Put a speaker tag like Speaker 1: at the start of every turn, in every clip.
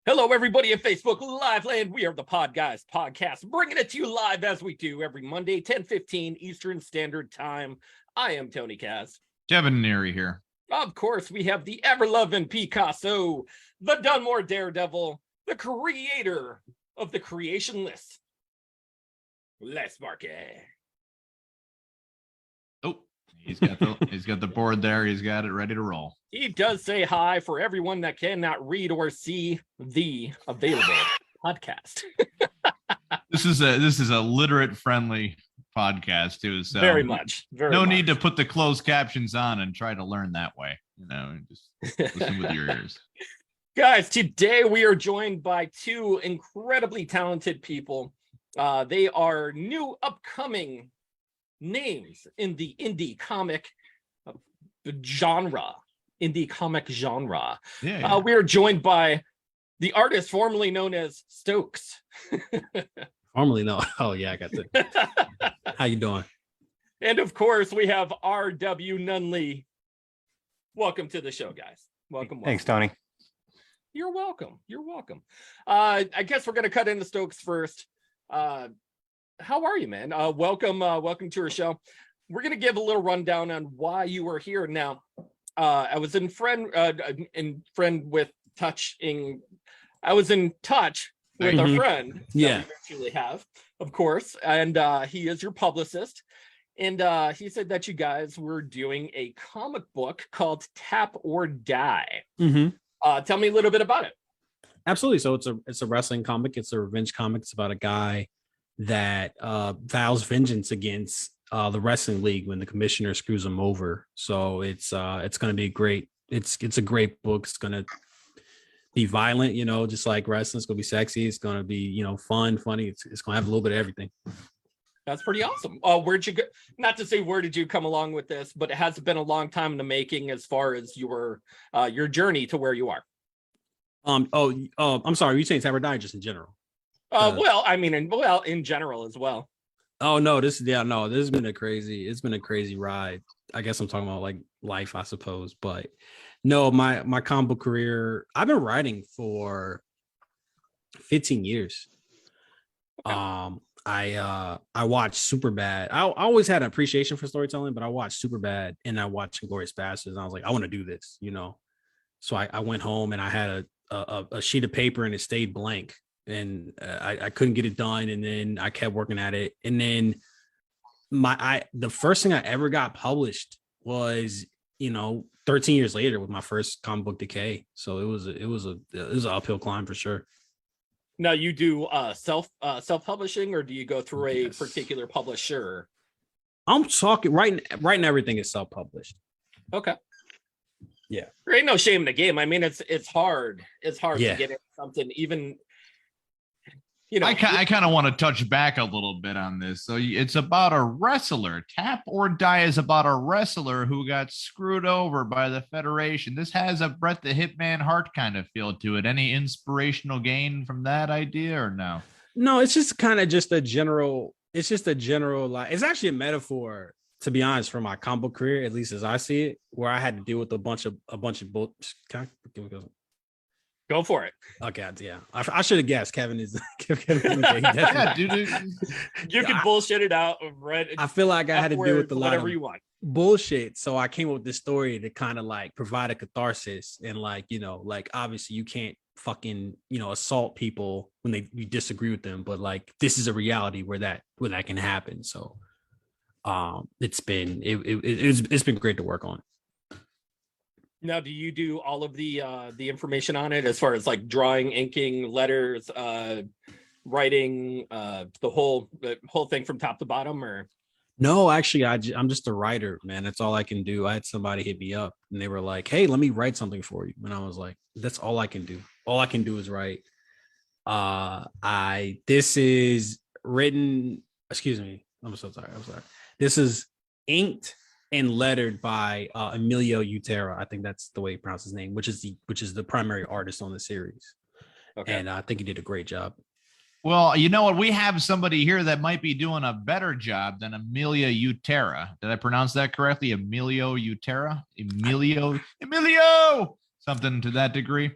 Speaker 1: Hello, everybody at Facebook Live Land. We are the Podguyz Podcast, bringing it to you live as we do every Monday, 10:15 Eastern Standard Time. I am Tony Kaz.
Speaker 2: Kevin Neary here.
Speaker 1: Of course, we have the ever-loving Picasso, the Dunmore Daredevil, the creator of the creation list, Les Marquez.
Speaker 2: Oh, he's got the board there. He's got it ready to roll.
Speaker 1: He does say hi for everyone that cannot read or see the available podcast.
Speaker 2: This is a literate friendly podcast too. So
Speaker 1: very much.
Speaker 2: No need to put the closed captions on and try to learn that way. Just listen with your ears.
Speaker 1: Guys, today we are joined by two incredibly talented people. They are new upcoming names in the indie comic genre. We are joined by the artist formerly known as Stokes.
Speaker 3: Formerly no. Oh yeah, I got that. How you doing?
Speaker 1: And of course, we have R.W. Nunley. Welcome to the show, guys. Welcome.
Speaker 4: Thanks, Tony.
Speaker 1: You're welcome. I guess we're gonna cut into Stokes first. How are you, man? Welcome to our show. We're gonna give a little rundown on why you are here now. I was in touch with a friend.
Speaker 3: Yeah,
Speaker 1: we actually have, of course, and he is your publicist. And he said that you guys were doing a comic book called Tap or Die.
Speaker 3: Mm-hmm.
Speaker 1: Tell me a little bit about it.
Speaker 3: Absolutely. So it's a wrestling comic. It's a revenge comic. It's about a guy that vows vengeance against the wrestling league when the commissioner screws him over. So it's going to be great. It's a great book. It's going to be violent, just like wrestling. It's going to be sexy. It's going to be, fun, funny. It's going to have a little bit of everything.
Speaker 1: That's pretty awesome. Where'd you go? Not to say where did you come along with this, but it has been a long time in the making as far as your journey to where you are.
Speaker 3: I'm sorry. You're saying Tap or Die just in general?
Speaker 1: In general as well.
Speaker 3: Oh no, this has been a crazy ride. I guess I'm talking about like life, I suppose. But no, my comic book career, I've been writing for 15 years. Okay. I watched Superbad. I always had an appreciation for storytelling, but I watched Superbad and I watched Inglourious Basterds, and I was like, I want to do this, So I went home and I had a sheet of paper and it stayed blank. And I couldn't get it done, and then I kept working at it, and then the first thing I ever got published was 13 years later with my first comic book Decay. So it was an uphill climb for sure.
Speaker 1: Now you do self-publishing, or do you go through a particular publisher?
Speaker 3: I'm talking right now. Everything is self-published.
Speaker 1: Okay.
Speaker 3: Yeah,
Speaker 1: there ain't no shame in the game. I mean, it's hard. It's hard to get into something even.
Speaker 2: I kind of want to touch back a little bit on this. So it's about a wrestler. Tap or Die is about a wrestler who got screwed over by the Federation. This has a Bret the Hitman Hart kind of feel to it. Any inspirational gain from that idea or no?
Speaker 3: No, it's just kind of just a general. It's just a general like. It's actually a metaphor, to be honest, for my comic book career, at least as I see it, where I had to deal with a bunch of books.
Speaker 1: Go for it.
Speaker 3: Okay, yeah. I should have guessed. Kevin is.
Speaker 2: Yeah, dude.
Speaker 1: You can bullshit it out.
Speaker 3: I feel like I had to deal with a lot
Speaker 1: whatever
Speaker 3: of
Speaker 1: you want.
Speaker 3: bullshit. So I came up with this story to kind of like provide a catharsis, and obviously you can't fucking assault people when you disagree with them, but like this is a reality where that can happen. So it's been great to work on.
Speaker 1: Now, do you do all of the information on it as far as like drawing, inking, letters, writing, the whole thing from top to bottom, or?
Speaker 3: No, actually, I'm just a writer, man. That's all I can do. I had somebody hit me up and they were like, "Hey, let me write something for you." And I was like, "That's all I can do. All I can do is write." This is written. Excuse me. I'm so sorry. This is inked and lettered by Emilio Utera. I think that's the way he pronounced his name, which is the primary artist on the series. Okay. And I think he did a great job.
Speaker 2: Well, you know what? We have somebody here that might be doing a better job than Emilio Utera. Did I pronounce that correctly? Emilio Utera? Emilio. something to that degree.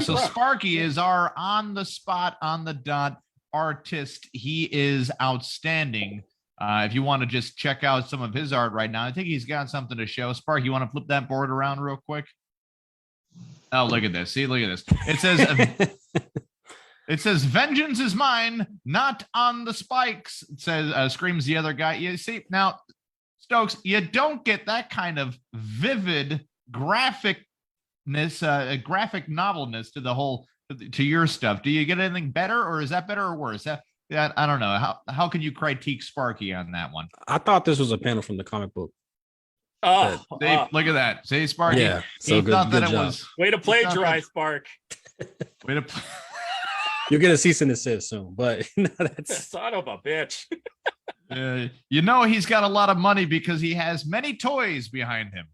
Speaker 2: So Sparky is our on the spot, on the dot artist. He is outstanding. If you want to just check out some of his art right now, I think he's got something to show. Sparky, you want to flip that board around real quick? Oh, look at this. See, look at this. It says it says vengeance is mine, not on the spikes. It says screams the other guy. You see, now Stokes, you don't get that kind of vivid graphicness, graphic novelness to your stuff. Do you get anything better, or is that better or worse? Yeah, I don't know. How can you critique Sparky on that one?
Speaker 3: I thought this was a panel from the comic book.
Speaker 2: Oh, look at that. Say Sparky.
Speaker 3: Yeah,
Speaker 2: so he thought that it was
Speaker 1: way to plagiarize, Spark.
Speaker 2: Way to
Speaker 3: You'll get a cease and desist soon, but that's
Speaker 1: son of a bitch.
Speaker 2: You know he's got a lot of money because he has many toys behind him.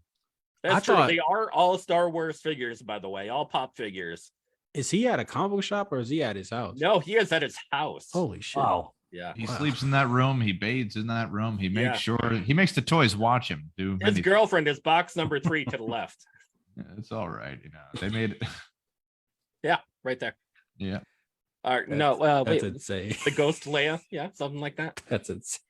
Speaker 1: That's true. They are all Star Wars figures, by the way, all pop figures.
Speaker 3: Is he at a comic book shop or is he at his house?
Speaker 1: No, he is at his house.
Speaker 3: Holy shit.
Speaker 1: Wow. Yeah.
Speaker 2: He sleeps in that room. He bathes in that room. He makes sure he makes the toys watch him do.
Speaker 1: His girlfriend is box number 3 to the left.
Speaker 2: Yeah, it's all right. You know, they made it.
Speaker 1: Yeah, right there.
Speaker 2: Yeah.
Speaker 1: All right. No, wait.
Speaker 3: That's insane.
Speaker 1: The Ghost Leia. Yeah, something like that.
Speaker 3: That's insane.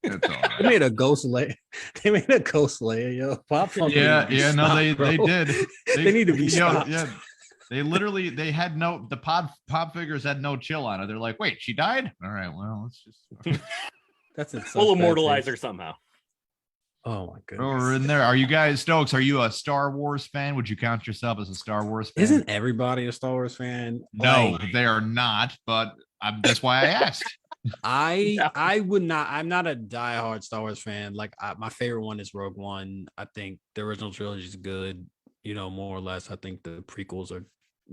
Speaker 2: That's all right.
Speaker 3: They made a Ghost Leia. They made a Ghost Leia, yo. Pop
Speaker 2: yeah, no, they did.
Speaker 3: They need to be stopped.
Speaker 2: Yeah. They literally the pop figures had no chill on it. They're like, wait, she died? All right, well, let's just
Speaker 3: that's it.
Speaker 1: We'll immortalize her somehow.
Speaker 3: Oh my goodness.
Speaker 2: We're in there. Are you guys, Stokes? Are you a Star Wars fan? Would you count yourself as a Star Wars fan?
Speaker 3: Isn't everybody a Star Wars fan?
Speaker 2: No, they are not, but that's why I asked.
Speaker 3: I would not. I'm not a diehard Star Wars fan. Like my favorite one is Rogue One. I think the original trilogy is good. You know, more or less. I think the prequels are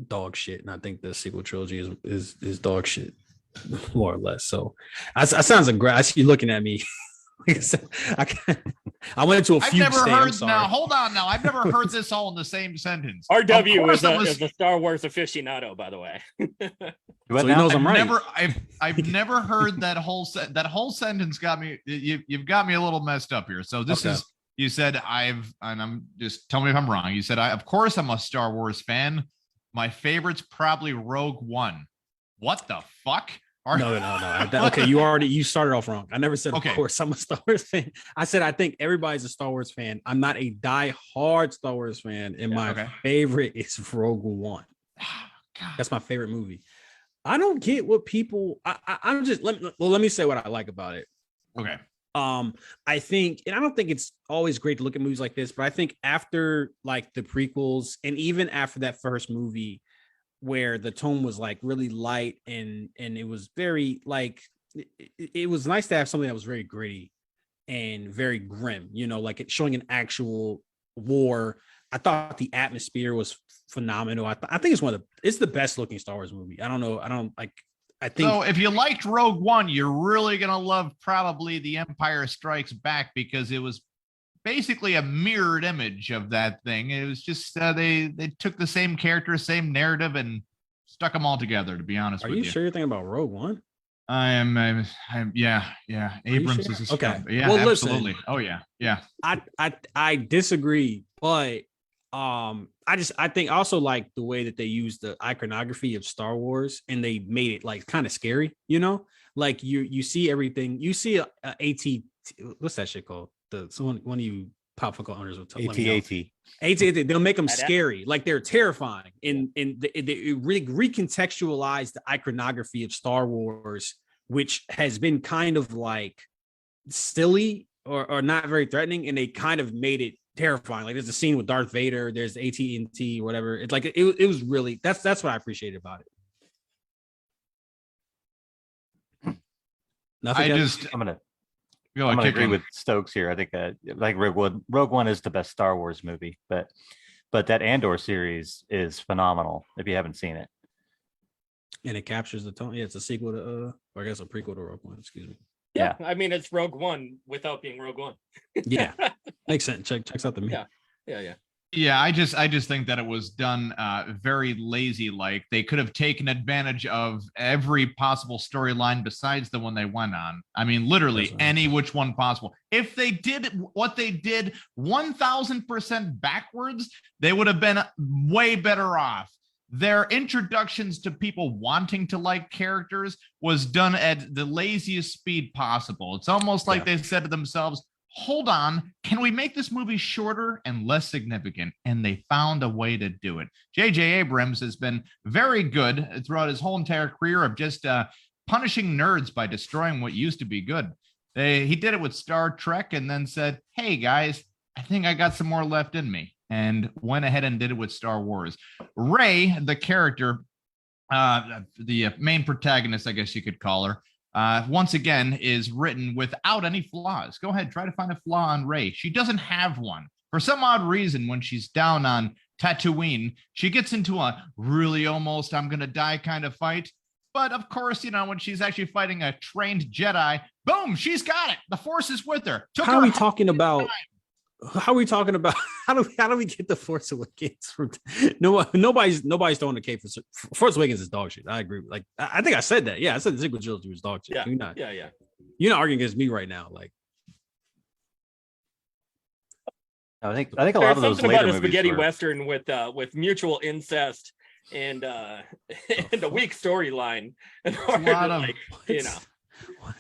Speaker 3: dog shit, and I think the sequel trilogy is dog shit, more or less. So, I sounds aggressive. I see you looking at me. Like I said, I went into a few.
Speaker 2: Now, hold on. Now, I've never heard this all in the same sentence.
Speaker 1: RW is a Star Wars aficionado, by the way.
Speaker 3: So he knows I'm right.
Speaker 2: I've never heard that whole sentence. Got me. You've got me a little messed up here. So this is. You said and I'm just tell me if I'm wrong. You said of course I'm a Star Wars fan. My favorite's probably Rogue One. What the fuck?
Speaker 3: No. Okay, you started off wrong. I never said, of course, I'm a Star Wars fan. I said, I think everybody's a Star Wars fan. I'm not a die-hard Star Wars fan, and my favorite is Rogue One. That's my favorite movie. I don't get what people. I'm just let me say what I like about it.
Speaker 2: Okay.
Speaker 3: I think, and I don't think it's always great to look at movies like this, but I think after like the prequels, and even after that first movie, where the tone was like really light and it was very like it was nice to have something that was very gritty and very grim, you know, like it showing an actual war. I thought the atmosphere was phenomenal. I think it's the best looking Star Wars movie. I think
Speaker 2: so. If you liked Rogue One, you're really gonna love probably The Empire Strikes Back, because it was basically a mirrored image of that thing. It was just they took the same character, same narrative, and stuck them all together. To be honest,
Speaker 3: are you sure you're thinking about Rogue One?
Speaker 2: I'm yeah. Abrams
Speaker 3: sure?
Speaker 2: is
Speaker 3: okay.
Speaker 2: Yeah, well, absolutely. Listen, yeah.
Speaker 3: I disagree, but I think also like the way that they use the iconography of Star Wars, and they made it like kind of scary, you know, like you see everything. You see a AT, what's that shit called? One of you pop culture owners will tell AT. They'll make them scary, like they're terrifying, and they really recontextualize the iconography of Star Wars, which has been kind of like silly or not very threatening, and they kind of made it terrifying. Like there's a scene with Darth Vader, there's AT&T, whatever. It's like it was really that's what I appreciated about it.
Speaker 4: I'm gonna agree with Stokes here. I think like Rogue One is the best Star Wars movie, but that Andor series is phenomenal if you haven't seen it.
Speaker 3: And it captures the tone. Yeah, it's a sequel to or I guess a prequel to Rogue One, excuse me.
Speaker 1: Yeah. I mean it's Rogue One without being Rogue One.
Speaker 3: Yeah. Makes sense. Checks out the movie.
Speaker 1: Yeah.
Speaker 2: Yeah, I just think that it was done very lazy. Like they could have taken advantage of every possible storyline besides the one they went on. I mean, literally any which one possible. If they did what they did 1,000% backwards, they would have been way better off. Their introductions to people wanting to like characters was done at the laziest speed possible. It's almost like they said to themselves, hold on, can we make this movie shorter and less significant? And they found a way to do it. J.J. Abrams has been very good throughout his whole entire career of just punishing nerds by destroying what used to be good. He did it with Star Trek and then said, hey, guys, I think I got some more left in me. And went ahead and did it with Star Wars. Rey, the character, the main protagonist, I guess you could call her, once again, is written without any flaws. Go ahead, try to find a flaw on Rey. She doesn't have one. For some odd reason, when she's down on Tatooine, she gets into a really almost I'm going to die kind of fight. But of course, when she's actually fighting a trained Jedi, boom, she's got it. The Force is with her.
Speaker 3: How are we talking about? How do we get the Force Awakens from nobody's throwing the cake for Force Awakens is dog shit. I agree. Like I think I said that. Yeah, I said the sequel trilogy was dog shit.
Speaker 1: Yeah.
Speaker 3: You're not arguing against me right now. Like
Speaker 4: I think a lot of those
Speaker 1: something
Speaker 4: later
Speaker 1: about a spaghetti
Speaker 4: were...
Speaker 1: western with mutual incest and a weak storyline.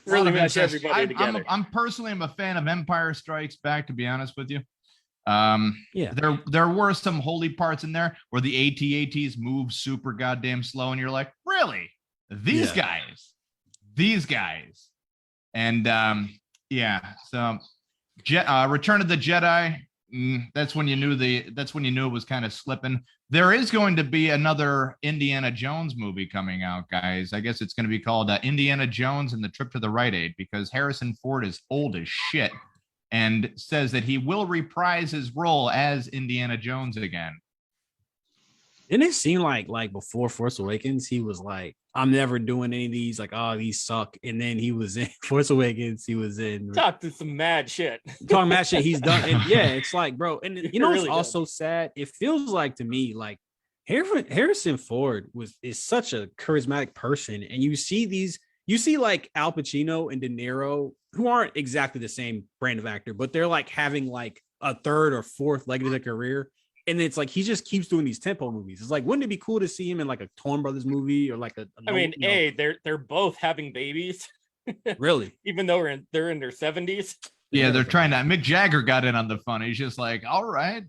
Speaker 1: Really match everybody together.
Speaker 2: I'm personally a fan of Empire Strikes Back, to be honest with you. There were some holy parts in there where the AT-ATs move super goddamn slow, and you're like, really? These guys. And so Return of the Jedi. That's when you knew it was kind of slipping. There is going to be another Indiana Jones movie coming out, guys. I guess it's going to be called Indiana Jones and the Trip to the Rite Aid, because Harrison Ford is old as shit and says that he will reprise his role as Indiana Jones again.
Speaker 3: Didn't it seem like before Force Awakens, he was like, I'm never doing any of these, like, oh, these suck. And then he was in Force Awakens, he was in
Speaker 1: talking some mad shit.
Speaker 3: Talking mad shit, he's done. And it's like, bro, and you know what's also sad? It feels like to me, like Harrison Ford is such a charismatic person. And you see like Al Pacino and De Niro, who aren't exactly the same brand of actor, but they're like having like a third or fourth leg of their career. And it's like he just keeps doing these tempo movies. It's like, wouldn't it be cool to see him in like a Coen Brothers movie or like
Speaker 1: they're both having babies.
Speaker 3: Really?
Speaker 1: Even though they're in their 70s.
Speaker 2: Yeah, they're trying to. Mick Jagger got in on the fun. He's just like, all right.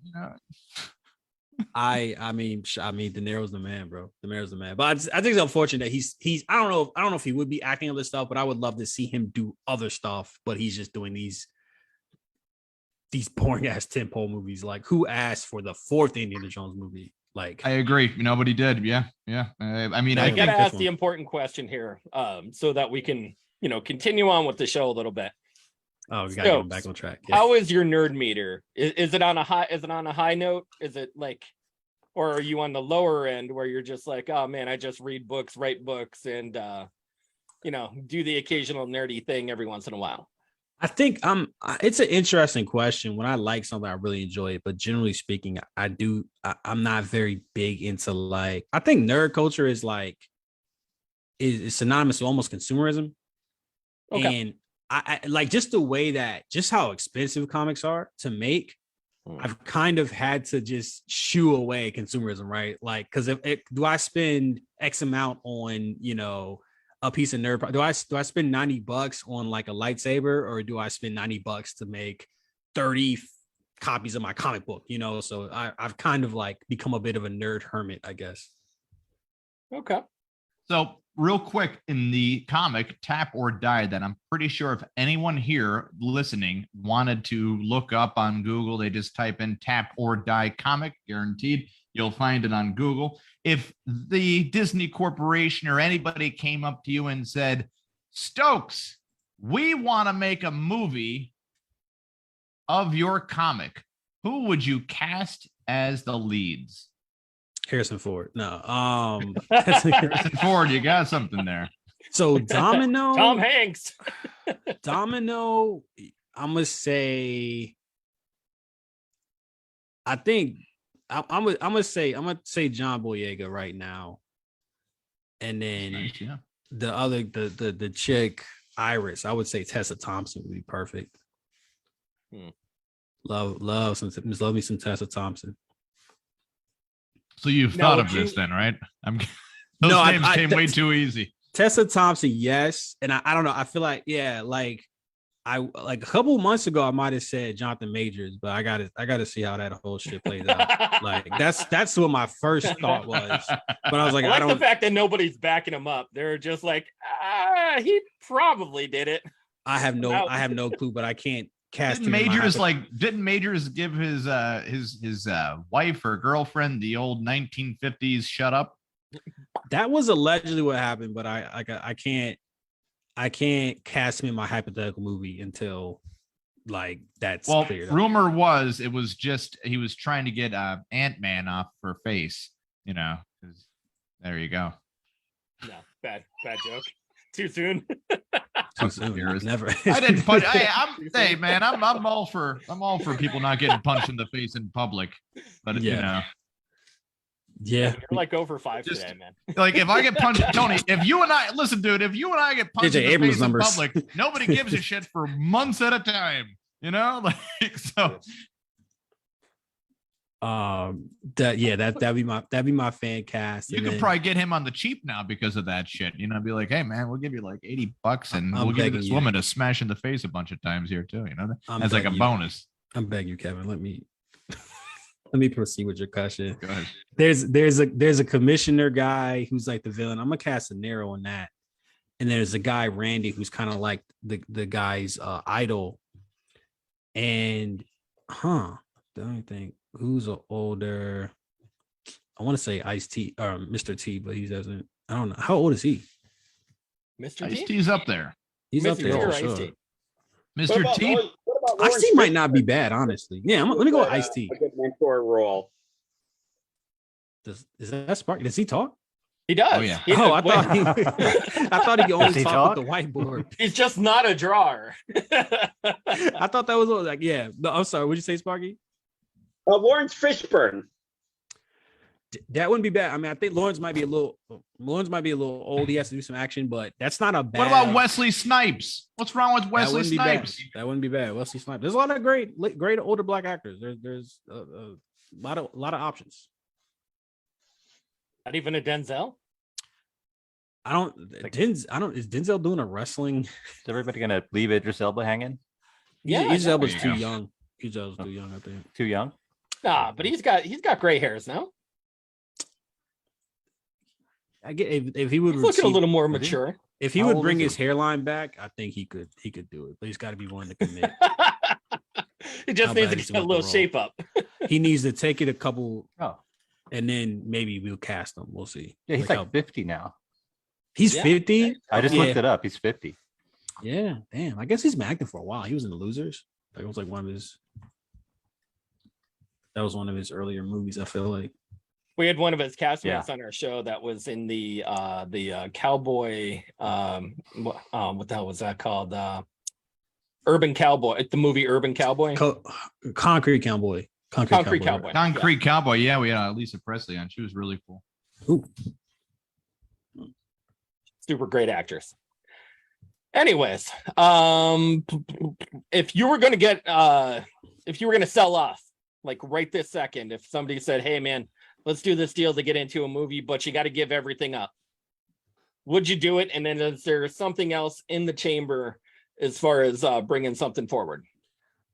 Speaker 3: I mean, De Niro's the man, bro. De Niro's the man. But I think it's unfortunate that he's. I don't know if he would be acting other stuff, but I would love to see him do other stuff. But he's just doing these boring ass tentpole movies. Like, who asked for the fourth Indiana Jones movie? Like,
Speaker 2: I agree. Nobody did. Yeah. I mean, I
Speaker 1: gotta ask the important question here, so that we can, continue on with the show a little bit.
Speaker 3: Oh, we gotta get back on track.
Speaker 1: Yeah. How is your nerd meter? Is it on a high? Is it on a high note? Is it like, or are you on the lower end where you're just like, oh man, I just read books, write books, and do the occasional nerdy thing every once in a while?
Speaker 3: I think it's an interesting question. When I like something, I really enjoy it. But generally speaking, I'm not very big into like, I think nerd culture is is synonymous with almost consumerism. Okay. And I like just the way that, just how expensive comics are to make. I've kind of had to just shoo away consumerism, right? Like, because do I spend X amount on, a piece of nerd? Do I spend $90 on like a lightsaber, or do I spend $90 to make 30 copies of my comic book? So I've kind of like become a bit of a nerd hermit, I guess.
Speaker 1: Okay.
Speaker 2: So real quick, in the comic Tap or Die, that I'm pretty sure if anyone here listening wanted to look up on Google, they just type in Tap or Die comic, guaranteed you'll find it on Google. If the Disney Corporation or anybody came up to you and said, Stokes, we want to make a movie of your comic, who would you cast as the leads?
Speaker 3: Harrison Ford. No.
Speaker 2: Harrison Ford, you got something there.
Speaker 3: So Domino.
Speaker 1: Tom Hanks.
Speaker 3: Domino, I'm going to say, I think I'm gonna say John Boyega right now, and then
Speaker 2: Nice, yeah.
Speaker 3: the other the chick Iris. I would say Tessa Thompson would be perfect. Love me some Tessa Thompson.
Speaker 2: So you've
Speaker 1: Now,
Speaker 2: thought
Speaker 1: would
Speaker 2: of this
Speaker 1: you-
Speaker 2: then, right? Those names came way too easy.
Speaker 3: Tessa Thompson, yes, and I don't know. I feel like I like a couple months ago I might have said Jonathan Majors, but I gotta see how that whole shit plays out. Like that's what my first thought was. But I was like,
Speaker 1: I like
Speaker 3: don't.
Speaker 1: the fact that nobody's backing him up. They're just like, he probably did it.
Speaker 3: I have no clue, but I can't cast him in my
Speaker 2: Didn't Majors give his wife or girlfriend the old 1950s shut up?
Speaker 3: That was allegedly what happened, but I can't cast him in my hypothetical movie until like that's cleared up.
Speaker 2: Rumor was it was just he was trying to get Ant-Man off her face, there you go.
Speaker 1: No, bad joke. Too soon.
Speaker 3: Too soon. Never.
Speaker 2: I didn't punch. Hey man, I'm all for people not getting punched in the face in public, but
Speaker 3: Yeah.
Speaker 1: You're like over 5 today, man.
Speaker 2: Like if I get punched, Tony, if you and I get punched
Speaker 3: JJ
Speaker 2: in the
Speaker 3: Abrams
Speaker 2: face
Speaker 3: numbers.
Speaker 2: in public, nobody gives a shit for months at a time. Like so.
Speaker 3: That'd be my fan cast.
Speaker 2: You could probably get him on the cheap now because of that shit. Be like, hey man, we'll give you like $80 and we'll give this woman a smash in the face a bunch of times here too. As like a bonus.
Speaker 3: I'm begging you, Kevin. Let me proceed with your question.
Speaker 2: Go ahead.
Speaker 3: There's a commissioner guy who's like the villain. I'm gonna cast a Nero on that. And there's a guy, Randy, who's kind of like the guy's idol. And don't think who's an older. I want to say Ice-T or Mr. T, but he doesn't. I don't know. How old is he?
Speaker 1: Mr. T?
Speaker 2: Ice-T's up there.
Speaker 3: He's up
Speaker 1: Mr.
Speaker 3: there.
Speaker 1: T or
Speaker 3: For sure.
Speaker 1: Ice-T?
Speaker 2: Mr. T.
Speaker 3: Ice-T might not be bad, honestly. Yeah, let me go with Ice-T.
Speaker 5: A good mentor role.
Speaker 3: Is that Spark? Does he talk?
Speaker 1: He does.
Speaker 2: Oh, yeah.
Speaker 3: I thought he could only talk with the whiteboard.
Speaker 1: He's just not a drawer.
Speaker 3: I thought that was like, yeah. No, I'm sorry. What'd you say, Sparky?
Speaker 5: Lawrence Fishburne.
Speaker 3: That wouldn't be bad. I mean, I think Lawrence might be a little old. He has to do some action, but that's not a bad.
Speaker 2: What about Wesley Snipes? What's wrong with Wesley Snipes?
Speaker 3: That wouldn't be bad. Wesley Snipes. There's a lot of great older black actors. There's a lot of options.
Speaker 1: Not even a Denzel.
Speaker 3: Is Denzel doing a wrestling?
Speaker 4: Is everybody gonna leave Idris Elba hanging?
Speaker 3: Idris Elba's
Speaker 2: There
Speaker 3: too
Speaker 2: you go.
Speaker 3: young. Idris Elba's too young, I think.
Speaker 4: Too young?
Speaker 1: Nah, but he's got gray hairs now.
Speaker 3: I get if he would
Speaker 1: He's looking a little more mature.
Speaker 3: If he
Speaker 4: How
Speaker 3: would
Speaker 4: old
Speaker 3: bring
Speaker 4: is
Speaker 3: his hairline back, I think he could do it. But he's got to be willing to commit.
Speaker 1: He just
Speaker 3: How
Speaker 1: needs
Speaker 3: bad
Speaker 1: to
Speaker 3: is
Speaker 1: get a
Speaker 3: he with
Speaker 1: little
Speaker 3: the
Speaker 1: shape up.
Speaker 3: He needs to take it a couple,
Speaker 4: Oh,
Speaker 3: and then maybe we'll cast him. We'll see.
Speaker 4: yeah, he's like 50 now.
Speaker 3: He's
Speaker 1: Yeah.
Speaker 3: 50.
Speaker 4: I just
Speaker 3: Yeah.
Speaker 4: looked it up. He's 50.
Speaker 3: Yeah, damn. I guess he's been acting for a while. He was in The Losers. That was like one of his. That was one of his earlier movies. I feel like.
Speaker 1: We had one of his castmates on our show that was in the cowboy. What the hell was that called? Urban Cowboy. The movie Urban Cowboy.
Speaker 3: Concrete Cowboy.
Speaker 1: Concrete Cowboy.
Speaker 2: Concrete Cowboy. Yeah, we had Lisa Presley on. She was really cool.
Speaker 3: Ooh.
Speaker 1: Super great actress. Anyways, if you were going to sell off, like right this second, if somebody said, "Hey, man, let's do this deal to get into a movie, but you got to give everything up," would you do it? And then is there something else in the chamber as far as bringing something forward?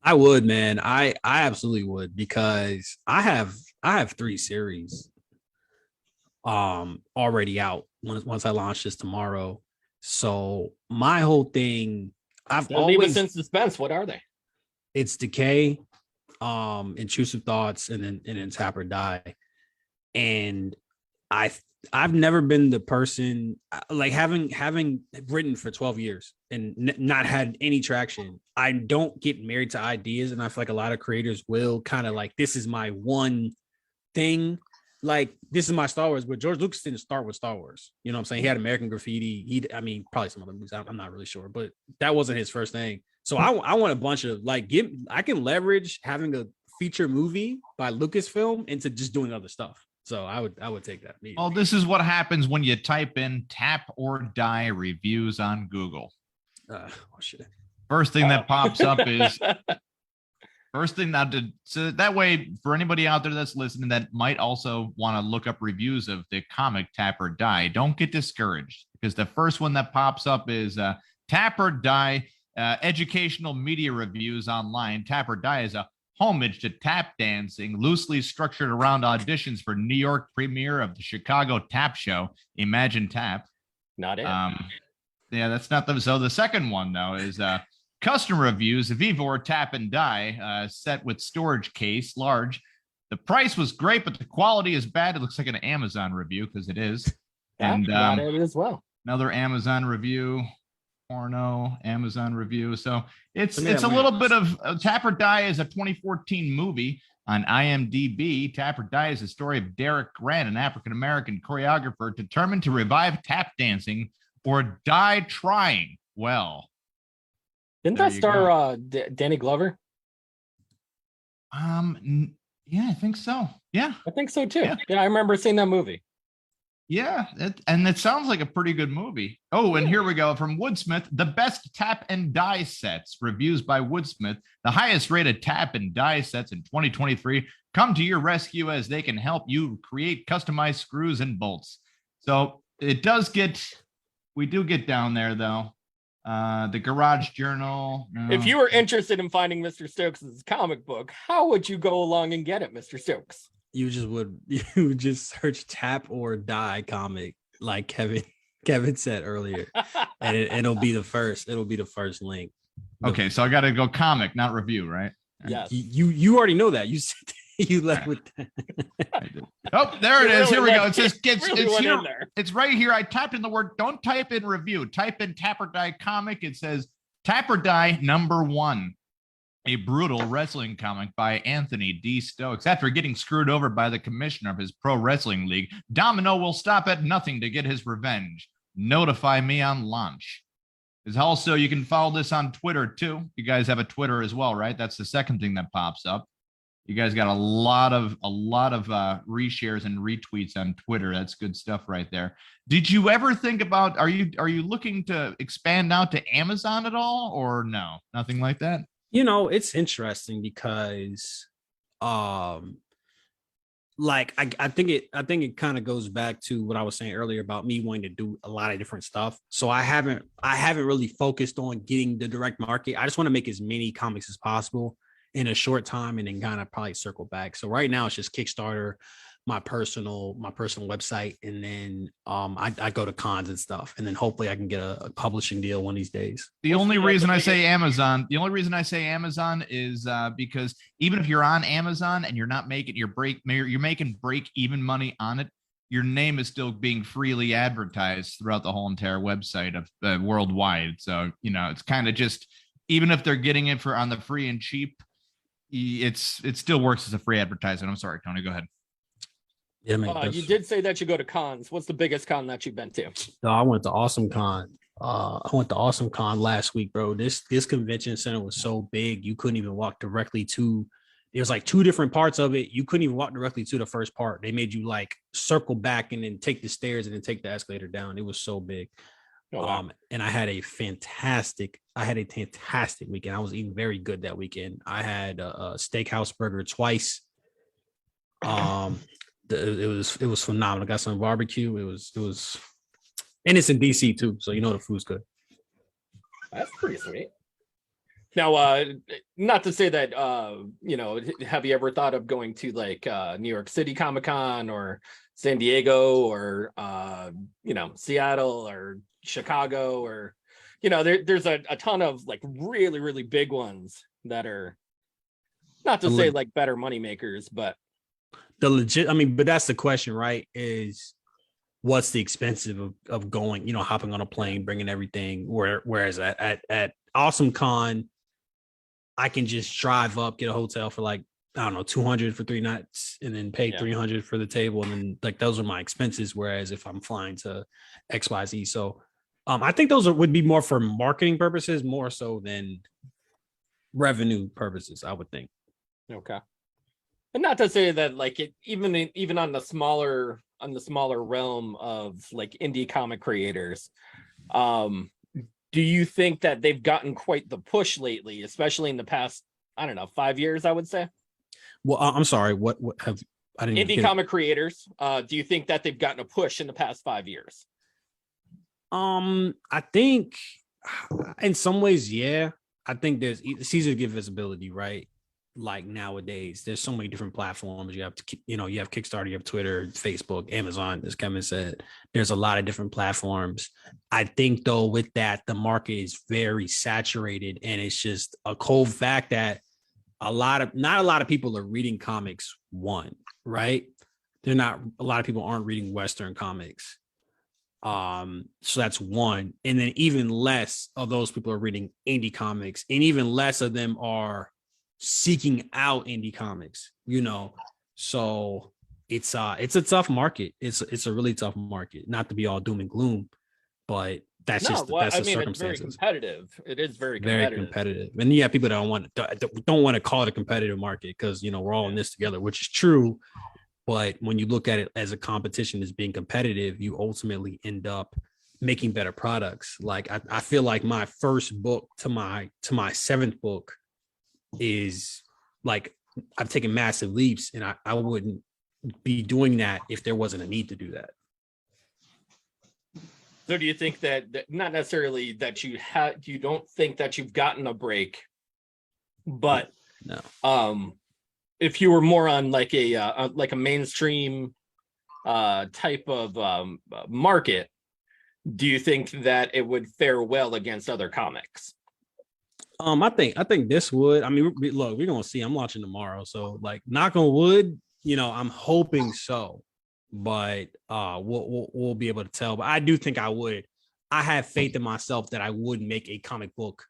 Speaker 3: I would, man. I absolutely would, because I have 3 series already out once I launch this tomorrow. So my whole thing, I've
Speaker 1: Leave
Speaker 3: always
Speaker 1: us in suspense. What are they?
Speaker 3: it's Decay, Intrusive Thoughts, and then Tap or Die. And I've never been the person, like having written for 12 years and not had any traction. I don't get married to ideas, and I feel like a lot of creators will kind of like, this is my one thing. Like, this is my Star Wars, but George Lucas didn't start with Star Wars. You know what I'm saying? He had American Graffiti. Probably some other movies. I'm not really sure, but that wasn't his first thing. So I want a bunch of I can leverage having a feature movie by Lucasfilm into just doing other stuff. So I would take that.
Speaker 2: Well, this is what happens when you type in tap or die reviews on Google.
Speaker 3: Shit.
Speaker 2: First thing that pops up is so that way for anybody out there that's listening that might also want to look up reviews of the comic Tap or Die, don't get discouraged because the first one that pops up is Tap or Die educational media reviews online. Tap or Die is a homage to tap dancing, loosely structured around auditions for New York premiere of the Chicago Tap Show. Imagine Tap.
Speaker 1: Not it.
Speaker 2: Yeah, that's not the. So the second one though is customer reviews, Vivor Tap and Die, set with storage case, large. The price was great, but the quality is bad. It looks like an Amazon review because it is.
Speaker 1: Yeah,
Speaker 2: And
Speaker 1: not it as well.
Speaker 2: another Amazon review, porno, Amazon review. So it's a little bit of Tap or Die is a 2014 movie on IMDb. Tap or Die is the story of Derek Grant, an African-American choreographer determined to revive tap dancing or die trying. Well,
Speaker 1: didn't that star Danny Glover?
Speaker 2: Yeah, I think so. Yeah,
Speaker 1: I think so too. Yeah, I remember seeing that movie.
Speaker 2: Yeah, and it sounds like a pretty good movie. Oh, and here we go from Woodsmith, the best tap and die sets. Reviews by Woodsmith, the highest rated tap and die sets in 2023, come to your rescue as they can help you create customized screws and bolts. So we do get down there though. The Garage Journal.
Speaker 1: If you were interested in finding Mr. Stokes' comic book, how would you go along and get it, Mr. Stokes?
Speaker 3: You would just search Tap or Die comic, like Kevin said earlier, and it'll be the first link.
Speaker 2: Okay, so I got to go comic, not review, right?
Speaker 1: Yes.
Speaker 3: You already know that. You said you left with that.
Speaker 2: Oh, there it is. Here we go. It says
Speaker 1: it's
Speaker 2: here. It's right here. I typed in the word. Don't type in review. Type in Tap or Die comic. It says Tap or Die #1. A brutal wrestling comic by Anthony D. Stokes. After getting screwed over by the commissioner of his pro wrestling league, Domino will stop at nothing to get his revenge. Notify me on launch. There's also, you can follow this on Twitter too. You guys have a Twitter as well, right? That's the second thing that pops up. You guys got a lot of reshares and retweets on Twitter. That's good stuff right there. Did you ever think about, are you looking to expand out to Amazon at all, or no, nothing like that?
Speaker 3: You know, it's interesting because I think it kind of goes back to what I was saying earlier about me wanting to do a lot of different stuff. So I haven't really focused on getting the direct market. I just want to make as many comics as possible in a short time and then kind of probably circle back. So right now it's just Kickstarter, my personal website, and then I go to cons and stuff, and then hopefully I can get a publishing deal one of these days.
Speaker 2: The only reason I say Amazon is because even if you're on Amazon and you're not making you're making break even money on it, your name is still being freely advertised throughout the whole entire website of worldwide. So it's kind of just, even if they're getting it on the free and cheap, it still works as a free advertisement. I'm sorry, Tony, go ahead.
Speaker 3: Yeah,
Speaker 1: you did say that you go to cons. What's the biggest con that you've been to?
Speaker 3: No, I went to Awesome Con. I went to Awesome Con last week, bro. This convention center was so big you couldn't even walk directly to. There was like two different parts of it. You couldn't even walk directly to the first part. They made you like circle back and then take the stairs and then take the escalator down. It was so big.
Speaker 1: Oh, wow.
Speaker 3: And I had a fantastic weekend. I was eating very good that weekend. I had a steakhouse burger twice. It was phenomenal. I got some barbecue. It was, and it's in DC too, so the food's good.
Speaker 1: That's pretty sweet. Now, not to say that have you ever thought of going to like New York City Comic Con or San Diego or Seattle or Chicago, or there's a ton of like really, really big ones that are, not to say like better money makers, but but that's the question, right? Is what's the expensive of going, hopping on a plane, bringing everything, whereas at Awesome Con, I can just drive up, get a hotel for like, I don't know, $200 for 3 nights, and then pay $300 for the table. And then like, those are my expenses. Whereas if I'm flying to XYZ, so I think those would be more for marketing purposes, more so than revenue purposes, I would think. Okay. And not to say that like it even on the smaller realm of like indie comic creators, do you think that they've gotten quite the push lately, especially in the past, I don't know, 5 years, I would say?
Speaker 3: Well, I'm sorry. What have I didn't
Speaker 1: indie comic creators? Do you think that they've gotten a push in the past 5 years?
Speaker 3: I think in some ways, yeah. I think it's easier to get visibility, right? Like nowadays, there's so many different platforms. You have you have Kickstarter, you have Twitter, Facebook, Amazon, as Kevin said. There's a lot of different platforms. I think though, with that, the market is very saturated, and it's just a cold fact that not a lot of people are reading comics. One, right? A lot of people aren't reading Western comics. So that's one. And then even less of those people are reading indie comics, and even less of them are seeking out indie comics, so it's a tough market. It's a really tough market, not to be all doom and gloom, but that's the circumstances.
Speaker 1: It's very competitive. It is very
Speaker 3: competitive. And yeah, people don't want to call it a competitive market because we're all in this together, which is true. But when you look at it as a competition as being competitive, you ultimately end up making better products. Like I feel like my first book to my seventh book is like I've taken massive leaps, and I wouldn't be doing that if there wasn't a need to do that.
Speaker 1: So do you think that not necessarily that you don't think that you've gotten a break, but
Speaker 3: no.
Speaker 1: If you were more on like a mainstream type of market, do you think that it would fare well against other comics?
Speaker 3: I think this would. I mean, look, we're gonna see. I'm watching tomorrow, so like, knock on wood. I'm hoping so, but we'll be able to tell. But I do think I would. I have faith in myself that I would make a comic book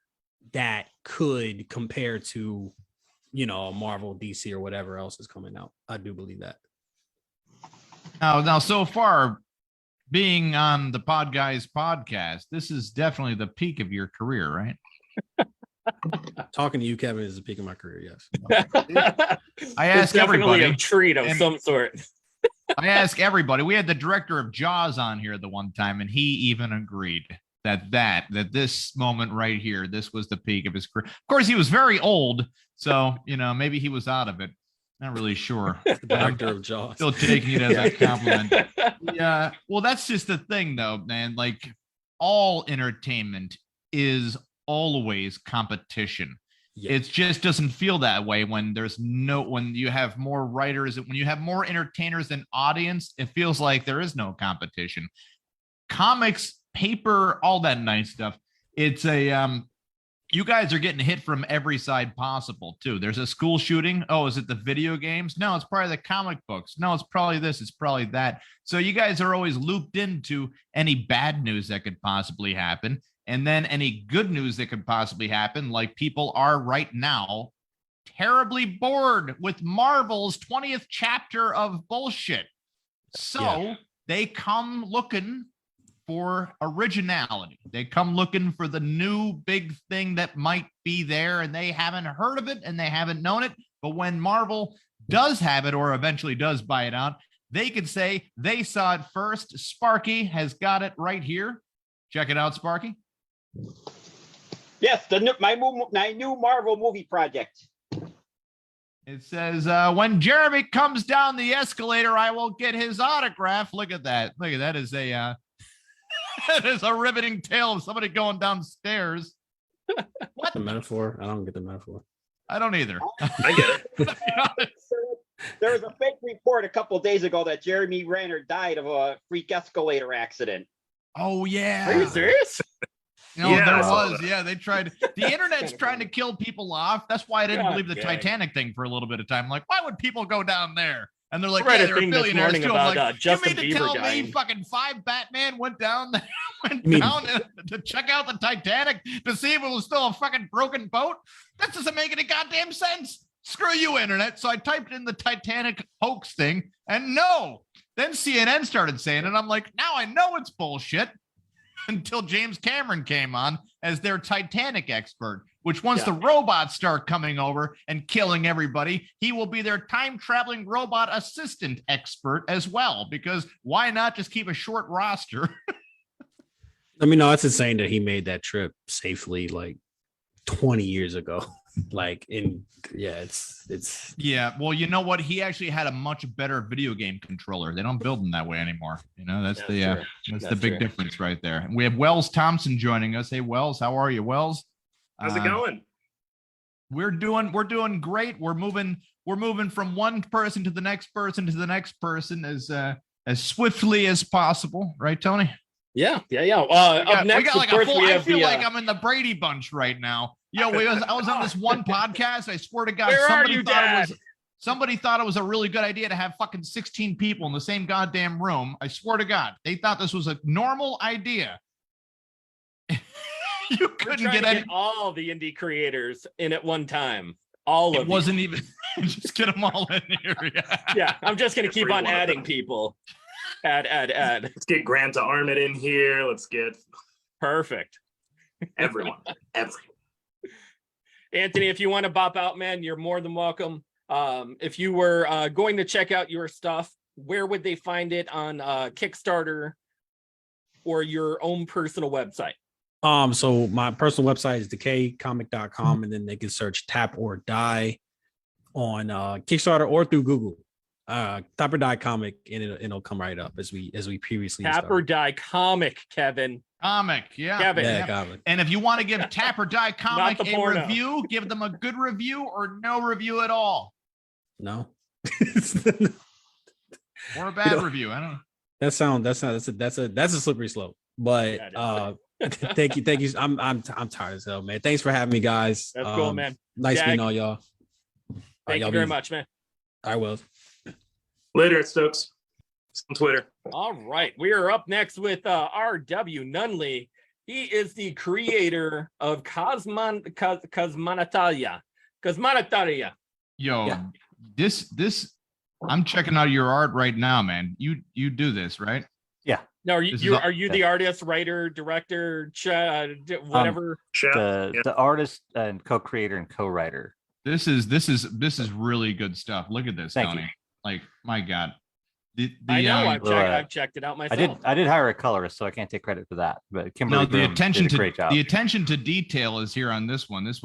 Speaker 3: that could compare to, Marvel, DC, or whatever else is coming out. I do believe that.
Speaker 2: Now, so far, being on the Podguyz podcast, this is definitely the peak of your career, right?
Speaker 3: Talking to you, Kevin, is the peak of my career. Yes.
Speaker 2: I ask everybody
Speaker 1: a treat of some sort.
Speaker 2: I ask everybody. We had the director of Jaws on here the one time, and he even agreed that this moment right here, this was the peak of his career. Of course, he was very old, so maybe he was out of it. Not really sure.
Speaker 3: The director of Jaws.
Speaker 2: Still taking it as a compliment. Yeah. Well, that's just the thing, though, man. Like, all entertainment is always competition. Yeah. It just doesn't feel that way when when you have more writers, when you have more entertainers than audience, it feels like there is no competition. Comics, paper, all that nice stuff. It's you guys are getting hit from every side possible too. There's a school shooting. Oh, is it the video games? No, it's probably the comic books. No, it's probably this. It's probably that. So you guys are always looped into any bad news that could possibly happen. And then any good news that could possibly happen, like people are right now terribly bored with Marvel's 20th chapter of bullshit. So they come looking for originality. They come looking for the new big thing that might be there, and they haven't heard of it and they haven't known it. But when Marvel does have it, or eventually does buy it out, they could say they saw it first. Sparky has got it right here. Check it out, Sparky.
Speaker 5: Yes, my new Marvel movie project.
Speaker 2: It says, when Jeremy comes down the escalator, I will get his autograph. Look at that. Look at that. Is a that is a riveting tale of somebody going downstairs.
Speaker 3: What? The metaphor? I don't get the metaphor.
Speaker 2: I don't either.
Speaker 1: I get it.
Speaker 5: There was a fake report a couple of days ago that Jeremy Renner died of a freak escalator accident.
Speaker 2: Oh, yeah.
Speaker 1: Are you serious?
Speaker 2: There was. Yeah, they tried. The internet's trying to kill people off. That's why I didn't believe the Titanic thing for a little bit of time. Like, why would people go down there? And they're like, yeah, they're billionaires too. I'm like,
Speaker 1: Justin
Speaker 2: you mean to
Speaker 1: Bieber
Speaker 2: tell
Speaker 1: dying.
Speaker 2: me fucking 5 Batman went down to check out the Titanic to see if it was still a fucking broken boat? That doesn't make any goddamn sense. Screw you, internet. So I typed in the Titanic hoax thing, and no. Then CNN started saying it. I'm like, now I know it's bullshit. until James Cameron came on as their Titanic expert, which once the robots start coming over and killing everybody, he will be their time-traveling robot assistant expert as well, because why not just keep a short roster?
Speaker 3: I mean, no, it's insane that he made that trip safely like 20 years ago. It's
Speaker 2: well, you know what? He actually had a much better video game controller. They don't build them that way anymore. You know, that's the big difference right there. We have Wells Thompson joining us. Hey, Wells, how are you, Wells?
Speaker 6: How's it going?
Speaker 2: We're doing great. We're moving from one person to the next person to the next person as swiftly as possible, right, Tony?
Speaker 1: Yeah. Up next,
Speaker 2: we got like
Speaker 1: of course,
Speaker 2: I feel like I'm in the Brady Bunch right now. I was on this one podcast. I swear to God, somebody thought it was a really good idea to have fucking 16 people in the same goddamn room. I swear to God, they thought this was a normal idea. You couldn't get
Speaker 1: all the indie creators in at one time.
Speaker 2: It wasn't even just get them all in here.
Speaker 1: Yeah, I'm just gonna keep on adding people. Add.
Speaker 6: Let's get Grant to Armit in here. Let's get
Speaker 1: perfect.
Speaker 6: Everyone.
Speaker 1: Anthony, if you want to bop out, man, you're more than welcome. If you were going to check out your stuff, where would they find it on Kickstarter or your own personal website?
Speaker 3: So my personal website is decaycomic.com, and then they can search Tap or Die on Kickstarter or through Google. Tap or Die Comic, and it'll come right up as we previously
Speaker 1: Tap
Speaker 3: started.
Speaker 1: or Die Comic, Kevin.
Speaker 2: Comic,
Speaker 1: Kevin.
Speaker 3: Comic.
Speaker 2: And if you want to give Tap or Die Comic a review, give them a good review or no review at all.
Speaker 3: No.
Speaker 2: Or a bad review. I don't know.
Speaker 3: That's a slippery slope. But thank you. I'm tired as hell, man. Thanks for having me, guys.
Speaker 1: That's cool, man.
Speaker 3: Nice meeting all y'all.
Speaker 1: Thank you very much, man.
Speaker 3: I will.
Speaker 6: Later, Stokes. It's on Twitter.
Speaker 1: All right. We are up next with R.W. Nunley. He is the creator of Cosmonatalya.
Speaker 2: Yo, this I'm checking out your art right now, man. You do this, right?
Speaker 4: Yeah.
Speaker 1: No, are you the artist, writer, director, whatever?
Speaker 4: The artist and co-creator and co-writer.
Speaker 2: This is really good stuff. Look at this, Tony. Like, my God.
Speaker 1: I know. I've checked it out myself.
Speaker 4: I did hire a colorist, so I can't take credit for that. But Kimberly
Speaker 2: the attention
Speaker 4: did a great job.
Speaker 2: The attention to detail is here on this one. This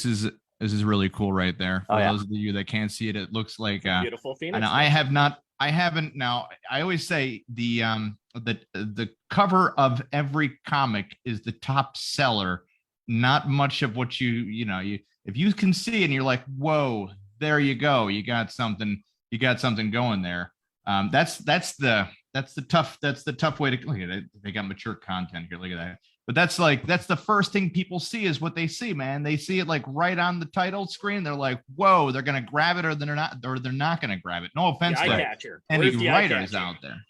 Speaker 2: is really cool right there. For those of you that can't see it, it looks like
Speaker 1: beautiful Phoenix.
Speaker 2: And I haven't. Now, I always say the cover of every comic is the top seller. Not much of what if you can see and you're like, whoa, there you go. You got something going there. That's the tough way to look at it. They got mature content here. Look at that. But that's the first thing people see is what they see, man. They see it like right on the title screen. They're like, whoa, they're gonna grab it or they're not gonna grab it. No offense to any writers out there.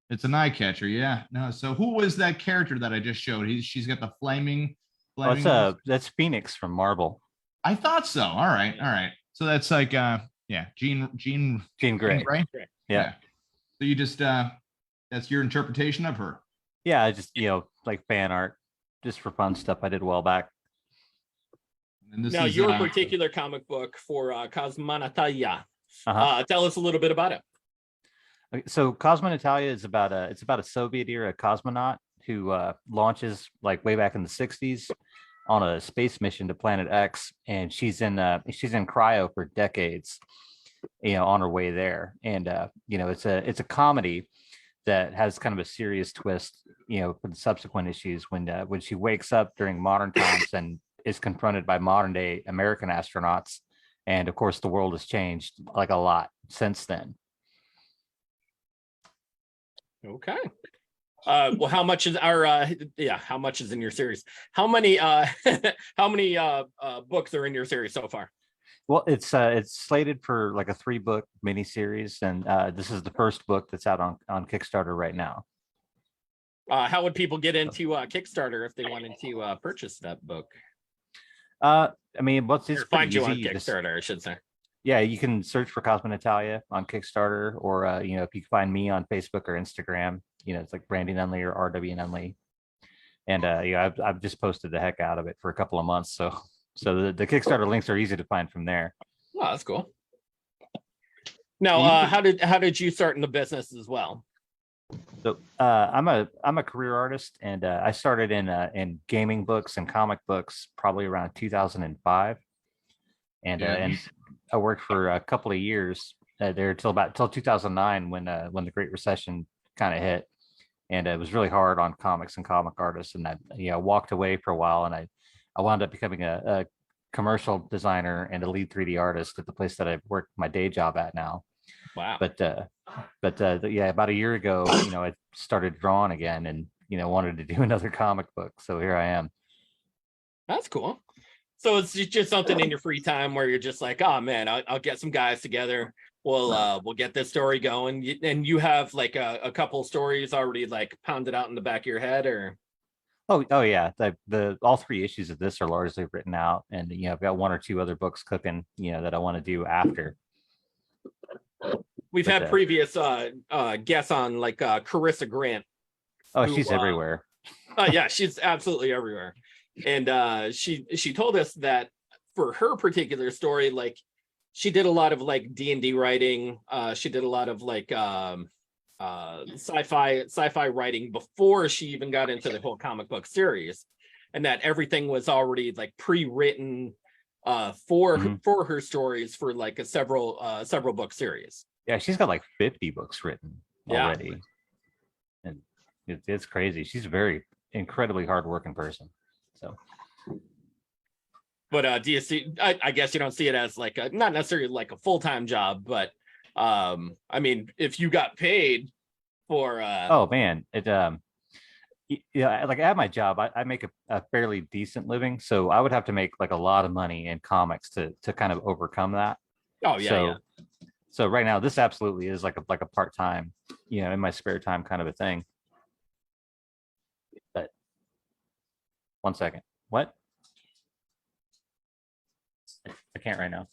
Speaker 2: It's an eye catcher, yeah. No, so who was that character that I just showed? She's got the flaming.
Speaker 4: That's Phoenix from Marvel.
Speaker 2: I thought so. All right. So that's like Jean Grey.
Speaker 4: Yeah.
Speaker 2: So you just that's your interpretation of her.
Speaker 4: Yeah, I just like fan art, just for fun stuff I did a while back.
Speaker 1: And this is your particular comic book for Cosmonatalya. Tell us a little bit about it.
Speaker 4: So Cosmonatalya is about a Soviet era cosmonaut who launches like way back in the 60s on a space mission to Planet X, and she's in cryo for decades, on her way there. And it's a comedy that has kind of a serious twist, for the subsequent issues when she wakes up during modern times and is confronted by modern day American astronauts. And of course, the world has changed like a lot since then.
Speaker 1: Okay. Well, how much is how much is in your series? How many books are in your series so far?
Speaker 4: Well, it's slated for like a 3-book miniseries, and this is the first book that's out on Kickstarter right now.
Speaker 1: How would people get into Kickstarter if they wanted to purchase that book?
Speaker 4: I mean, it's
Speaker 1: find you on Kickstarter, I should say.
Speaker 4: Yeah, you can search for Cosmonatalya on Kickstarter, or if you find me on Facebook or Instagram, it's like Brandy Nunley or RW Nunley. And I've just posted the heck out of it for a couple of months. So the Kickstarter links are easy to find from there.
Speaker 1: Oh, that's cool. Now, how did you start in the business as well?
Speaker 4: So I'm a career artist, and I started in gaming books and comic books probably around 2005, and I worked for a couple of years there till 2009 when the Great Recession kind of hit, and it was really hard on comics and comic artists, and I walked away for a while, and I wound up becoming a commercial designer and a lead 3D artist at the place that I've worked my day job at now.
Speaker 1: Wow.
Speaker 4: But about a year ago, I started drawing again, and wanted to do another comic book. So here I am.
Speaker 1: That's cool. So it's just something in your free time where you're just like, oh man, I'll get some guys together. We'll get this story going. And you have like a couple stories already like pounded out in the back of your head, or?
Speaker 4: Oh yeah. The all 3 issues of this are largely written out, and I've got 1 or 2 other books cooking, that I want to do after.
Speaker 1: We've had previous guests on, like Carissa Grant.
Speaker 4: Oh, she's everywhere.
Speaker 1: Yeah, she's absolutely everywhere. And she told us that for her particular story, like she did a lot of like D&D writing. She did a lot of like sci-fi writing before she even got into the whole comic book series, and that everything was already like pre-written for her stories for like a several book series.
Speaker 4: Yeah, she's got like 50 books written already. And it's crazy. She's a very incredibly hardworking person. So,
Speaker 1: but do you see? I guess you don't see it as like not necessarily like a full-time job, but I mean, if you got paid for
Speaker 4: oh man, it like at my job, I make a fairly decent living, so I would have to make like a lot of money in comics to kind of overcome that.
Speaker 1: Oh yeah.
Speaker 4: So right now, this absolutely is like a part-time, in my spare time kind of a thing. But 1 second, what? I can't right now.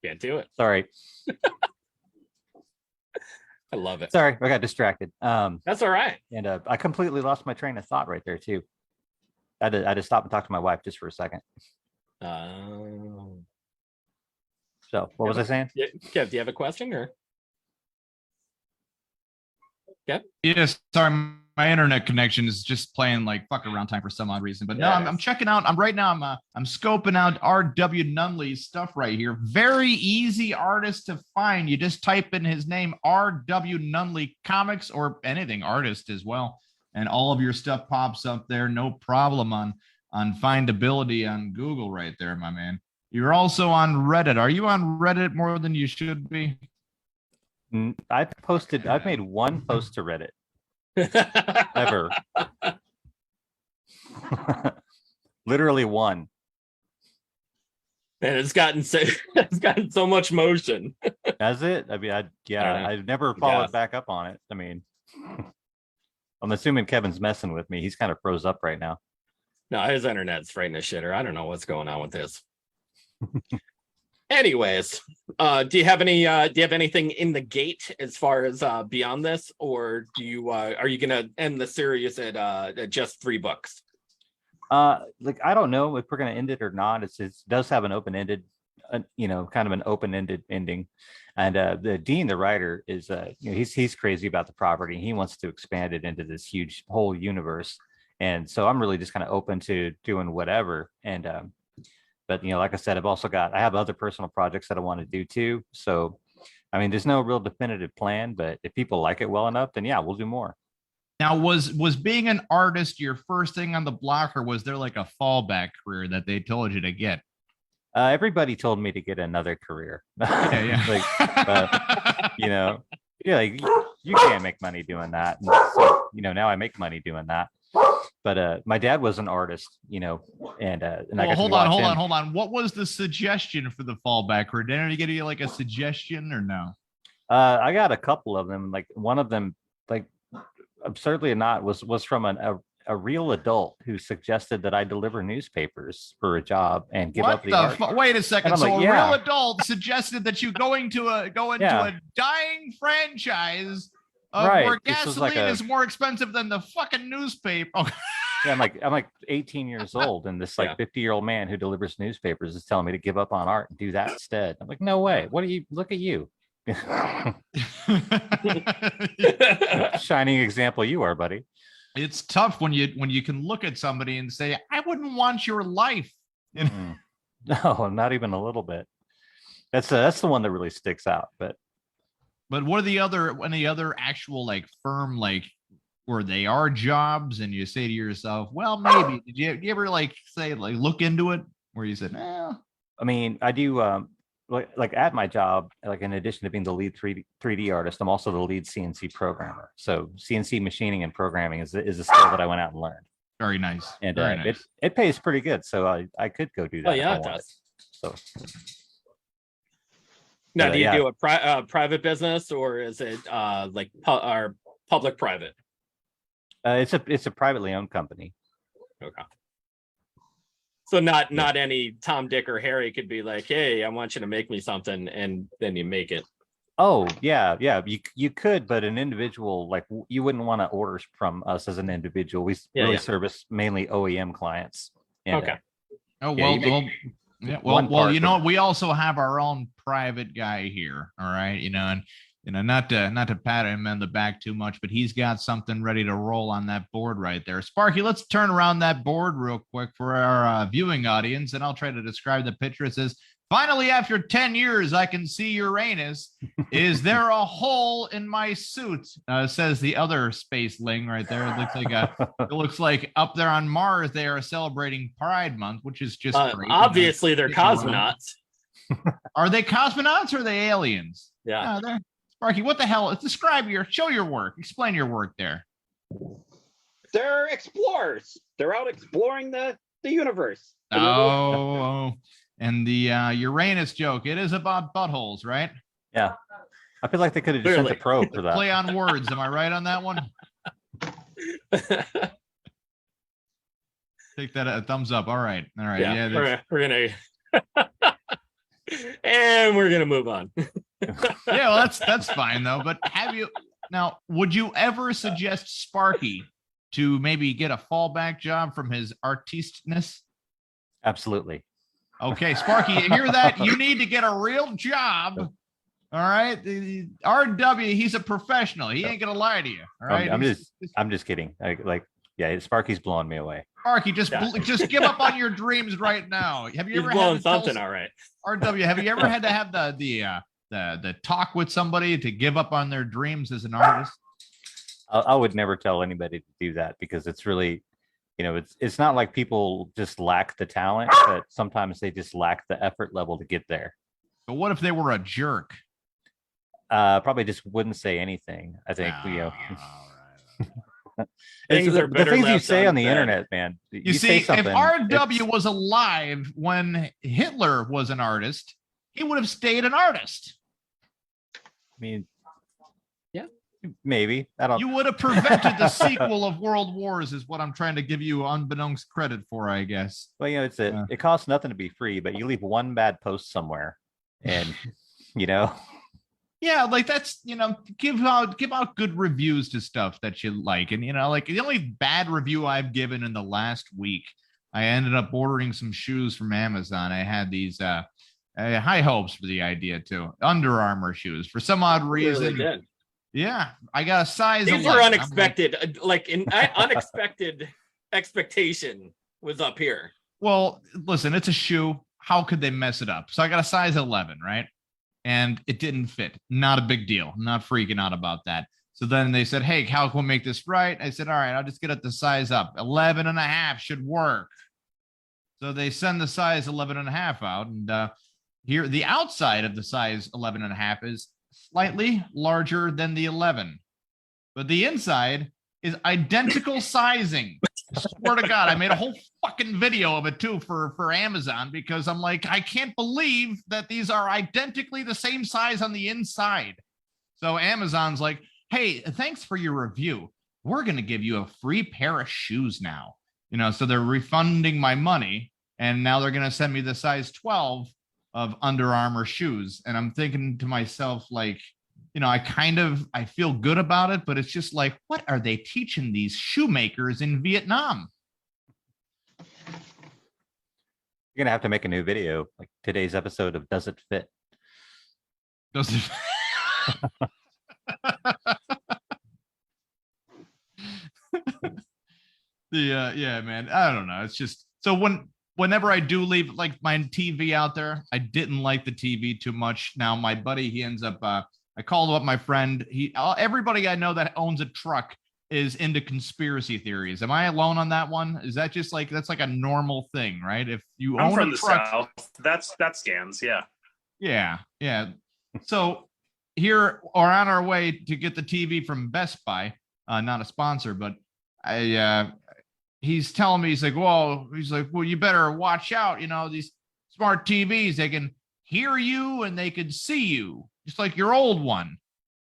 Speaker 1: Can't do it.
Speaker 4: Sorry.
Speaker 1: I love it.
Speaker 4: Sorry, I got distracted.
Speaker 1: That's all right.
Speaker 4: And I completely lost my train of thought right there too. I had to stop and talk to my wife just for a second. So what was I saying?
Speaker 1: Yeah, Kev, do you have a question or? Kev?
Speaker 2: Yes, sorry, my internet connection is just playing like fuck around time for some odd reason. But no, I'm checking out. I'm scoping out R.W. Nunley's stuff right here. Very easy artist to find. You just type in his name, R.W. Nunley Comics, or anything artist as well, and all of your stuff pops up there. No problem on findability on Google right there, my man. You're also on Reddit. Are you on Reddit more than you should be?
Speaker 4: I've made 1 post to Reddit. Ever. Literally 1.
Speaker 1: And it's gotten so much motion.
Speaker 4: Has it? I mean, I've never followed back up on it. I mean, I'm assuming Kevin's messing with me. He's kind of froze up right now.
Speaker 1: No, his internet's frightening the shitter. I don't know what's going on with this. Anyways, do you have anything in the gate as far as beyond this, or do you are you gonna end the series at just 3 books?
Speaker 4: Like I don't know if we're gonna end it or not. It does have an open-ended, kind of an open-ended ending, and the Dean, the writer, is he's crazy about the property. He wants to expand it into this huge whole universe, and so I'm really just kind of open to doing whatever. And but like I said, I have other personal projects that I want to do too. So, I mean, there's no real definitive plan, but if people like it well enough, then yeah, we'll do more.
Speaker 2: Now, was being an artist your first thing on the block, or was there like a fallback career that they told you to get?
Speaker 4: Everybody told me to get another career.
Speaker 2: Yeah.
Speaker 4: Like you can't make money doing that. And so, now I make money doing that. But my dad was an artist, and I
Speaker 2: hold on. What was the suggestion for the fallback career? Did anybody give you like a suggestion or no?
Speaker 4: I got a couple of them. Like one of them, like absurdly or not, was from a real adult who suggested that I deliver newspapers for a job and give up the art.
Speaker 2: Wait a second. So real adult suggested that you go into a dying franchise
Speaker 4: Right.
Speaker 2: Where
Speaker 4: This was like
Speaker 2: gasoline is more expensive than the fucking newspaper. Oh,
Speaker 4: Yeah, I'm like 18 years old, and this like 50-year-old man who delivers newspapers is telling me to give up on art and do that instead. I'm like, no way. What do you look at you? Shining example you are, buddy.
Speaker 2: It's tough when you can look at somebody and say, I wouldn't want your life.
Speaker 4: No, not even a little bit. That's the one that really sticks out. But
Speaker 2: what are any other actual like firm, like where they are jobs and you say to yourself, well, maybe did you ever like say like look into it where you said, well,
Speaker 4: I mean, I do like at my job, like in addition to being the lead 3D artist, I'm also the lead CNC programmer. So CNC machining and programming is a skill that I went out and learned.
Speaker 2: Very nice.
Speaker 4: And
Speaker 2: Very nice.
Speaker 4: It pays pretty good. So I could go do that.
Speaker 1: Oh yeah, it does.
Speaker 4: So
Speaker 1: now, do you do a private business or is it like or public private?
Speaker 4: It's a privately owned company.
Speaker 1: Okay. So not any Tom, Dick, or Harry could be like, hey, I want you to make me something, and then you make it.
Speaker 4: Oh yeah. You could, but an individual, like you wouldn't want to order from us as an individual. We really service mainly OEM clients. And,
Speaker 1: okay.
Speaker 2: Oh well, well, you know, we also have our own private guy here. All right, and not to pat him on the back too much, but he's got something ready to roll on that board right there. Sparky, let's turn around that board real quick for our viewing audience, and I'll try to describe the picture. It says, finally, after 10 years, I can see Uranus. Is there a hole in my suit? Says the other spaceling right there. It looks like up there on Mars, they are celebrating Pride Month, which is just great.
Speaker 1: Obviously, they're cosmonauts.
Speaker 2: Are they cosmonauts or are they aliens?
Speaker 1: Yeah.
Speaker 2: Sparky, what the hell? Show your work. Explain your work there.
Speaker 5: They're explorers. They're out exploring the universe.
Speaker 2: Oh, and the Uranus joke. It is about buttholes, right?
Speaker 4: Yeah. I feel like they could have just sent a probe for that.
Speaker 2: Play on words. Am I right on that one? Take that a thumbs up. All right.
Speaker 1: Yeah, we're gonna and we're gonna move on.
Speaker 2: Yeah, well, that's fine though. But would you ever suggest Sparky to maybe get a fallback job from his artistness?
Speaker 4: Absolutely.
Speaker 2: Okay, Sparky, you hear that? You need to get a real job. All right, the RW, he's a professional. He ain't gonna lie to you. All right,
Speaker 4: I'm just kidding. Sparky's blowing me away.
Speaker 2: Sparky, just give up on your dreams right now. Have you ever
Speaker 1: blowing something? All right,
Speaker 2: RW, have you ever had to have the talk with somebody to give up on their dreams as an artist?
Speaker 4: I would never tell anybody to do that because it's really, it's not like people just lack the talent, but sometimes they just lack the effort level to get there.
Speaker 2: But what if they were a jerk?
Speaker 4: Probably just wouldn't say anything. I think,
Speaker 2: All right.
Speaker 4: the things you say on the internet, man.
Speaker 2: You see, if RW was alive when Hitler was an artist, he would have stayed an artist.
Speaker 4: I mean,
Speaker 1: yeah,
Speaker 4: maybe.
Speaker 2: You would have prevented the sequel of World Wars, is what I'm trying to give you unbeknownst credit for, I guess.
Speaker 4: Well, it costs nothing to be free, but you leave one bad post somewhere, and
Speaker 2: Yeah, like that's, give out good reviews to stuff that you like. And, like the only bad review I've given in the last week, I ended up ordering some shoes from Amazon. I had these high hopes for the idea too. Under Armour shoes for some odd reason.
Speaker 1: Really
Speaker 2: yeah, I got a size.
Speaker 1: These were unexpected, unexpected expectation was up here.
Speaker 2: Well, listen, it's a shoe. How could they mess it up? So I got a size 11, right? And it didn't fit. Not a big deal. I'm not freaking out about that. So then they said, hey, how can we make this right? I said, all right, I'll just get it the size up. 11 and a half should work. So they send the size 11 and a half out. And here, the outside of the size 11 and a half is slightly larger than the 11. But the inside is identical sizing. I swear to God, I made a whole fucking video of it too for Amazon because I'm like, I can't believe that these are identically the same size on the inside. So Amazon's like, hey, thanks for your review. We're going to give you a free pair of shoes now. So they're refunding my money and now they're going to send me the size 12 of Under Armour shoes. And I'm thinking to myself, like, I feel good about it, but it's just like, what are they teaching these shoemakers in Vietnam?
Speaker 4: You're gonna have to make a new video, like today's episode of Does It Fit?
Speaker 2: Does it? Yeah, man. I don't know. It's just so whenever I do leave like my TV out there, I didn't like the TV too much. Now my buddy, he ends up. I called up my friend. Everybody I know that owns a truck is into conspiracy theories. Am I alone on that one? Is that just like that's like a normal thing, right? If you
Speaker 6: I'm
Speaker 2: own
Speaker 6: from
Speaker 2: a
Speaker 6: the
Speaker 2: truck,
Speaker 6: South. That scans, yeah.
Speaker 2: Yeah. So here or on our way to get the TV from Best Buy, not a sponsor, but he's telling me, he's like, well, you better watch out. These smart TVs, they can hear you and they can see you, just like your old one.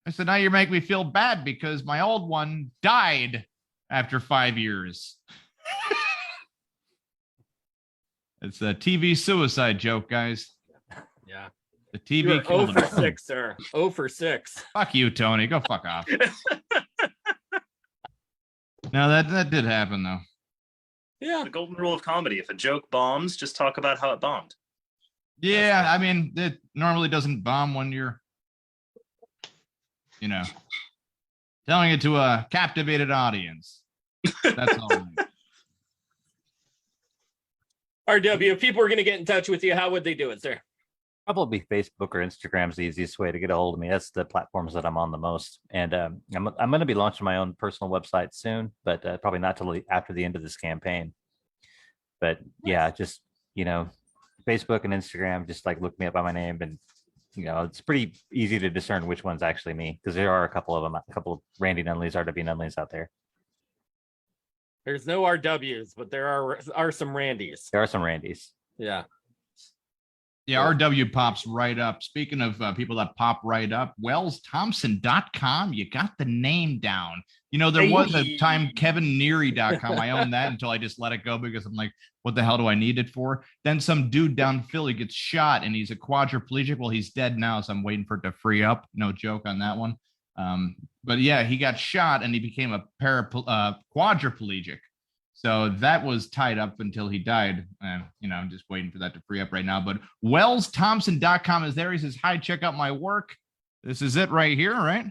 Speaker 2: I said, now you're making me feel bad because my old one died after 5 years. It's a TV suicide joke, guys.
Speaker 1: Yeah.
Speaker 2: The TV
Speaker 1: You're
Speaker 2: killed
Speaker 1: 0
Speaker 2: him.
Speaker 1: for 6, sir. 0 for 6.
Speaker 2: Fuck you, Tony. Go fuck off. No, that did happen, though.
Speaker 1: Yeah.
Speaker 6: The golden rule of comedy. If a joke bombs, just talk about how it bombed.
Speaker 2: Yeah, I mean, it normally doesn't bomb when you're, telling it to a captivated audience. That's all.
Speaker 1: RW, if people were going to get in touch with you, how would they do it, sir?
Speaker 4: Probably Facebook or Instagram's the easiest way to get a hold of me. That's the platforms that I'm on the most. And I'm going to be launching my own personal website soon, but probably not till after the end of this campaign. But yeah, just, Facebook and Instagram, just like look me up by my name, and it's pretty easy to discern which one's actually me, because there are a couple of Randy Nunleys, RW Nunleys out there.
Speaker 1: There's no RWs, but there are some Randys.
Speaker 4: There are some Randys.
Speaker 1: Yeah.
Speaker 2: Yeah, RW pops right up. Speaking of people that pop right up, WellsThompson.com, you got the name down. There was a time KevinNeary.com. I owned that until I just let it go because I'm like, what the hell do I need it for? Then some dude down Philly gets shot and he's a quadriplegic. Well, he's dead now, so I'm waiting for it to free up. No joke on that one. But yeah, he got shot and he became a quadriplegic. So that was tied up until he died. I'm just waiting for that to free up right now. But WellsThompson.com is there. He says, hi, check out my work. This is it right here, right?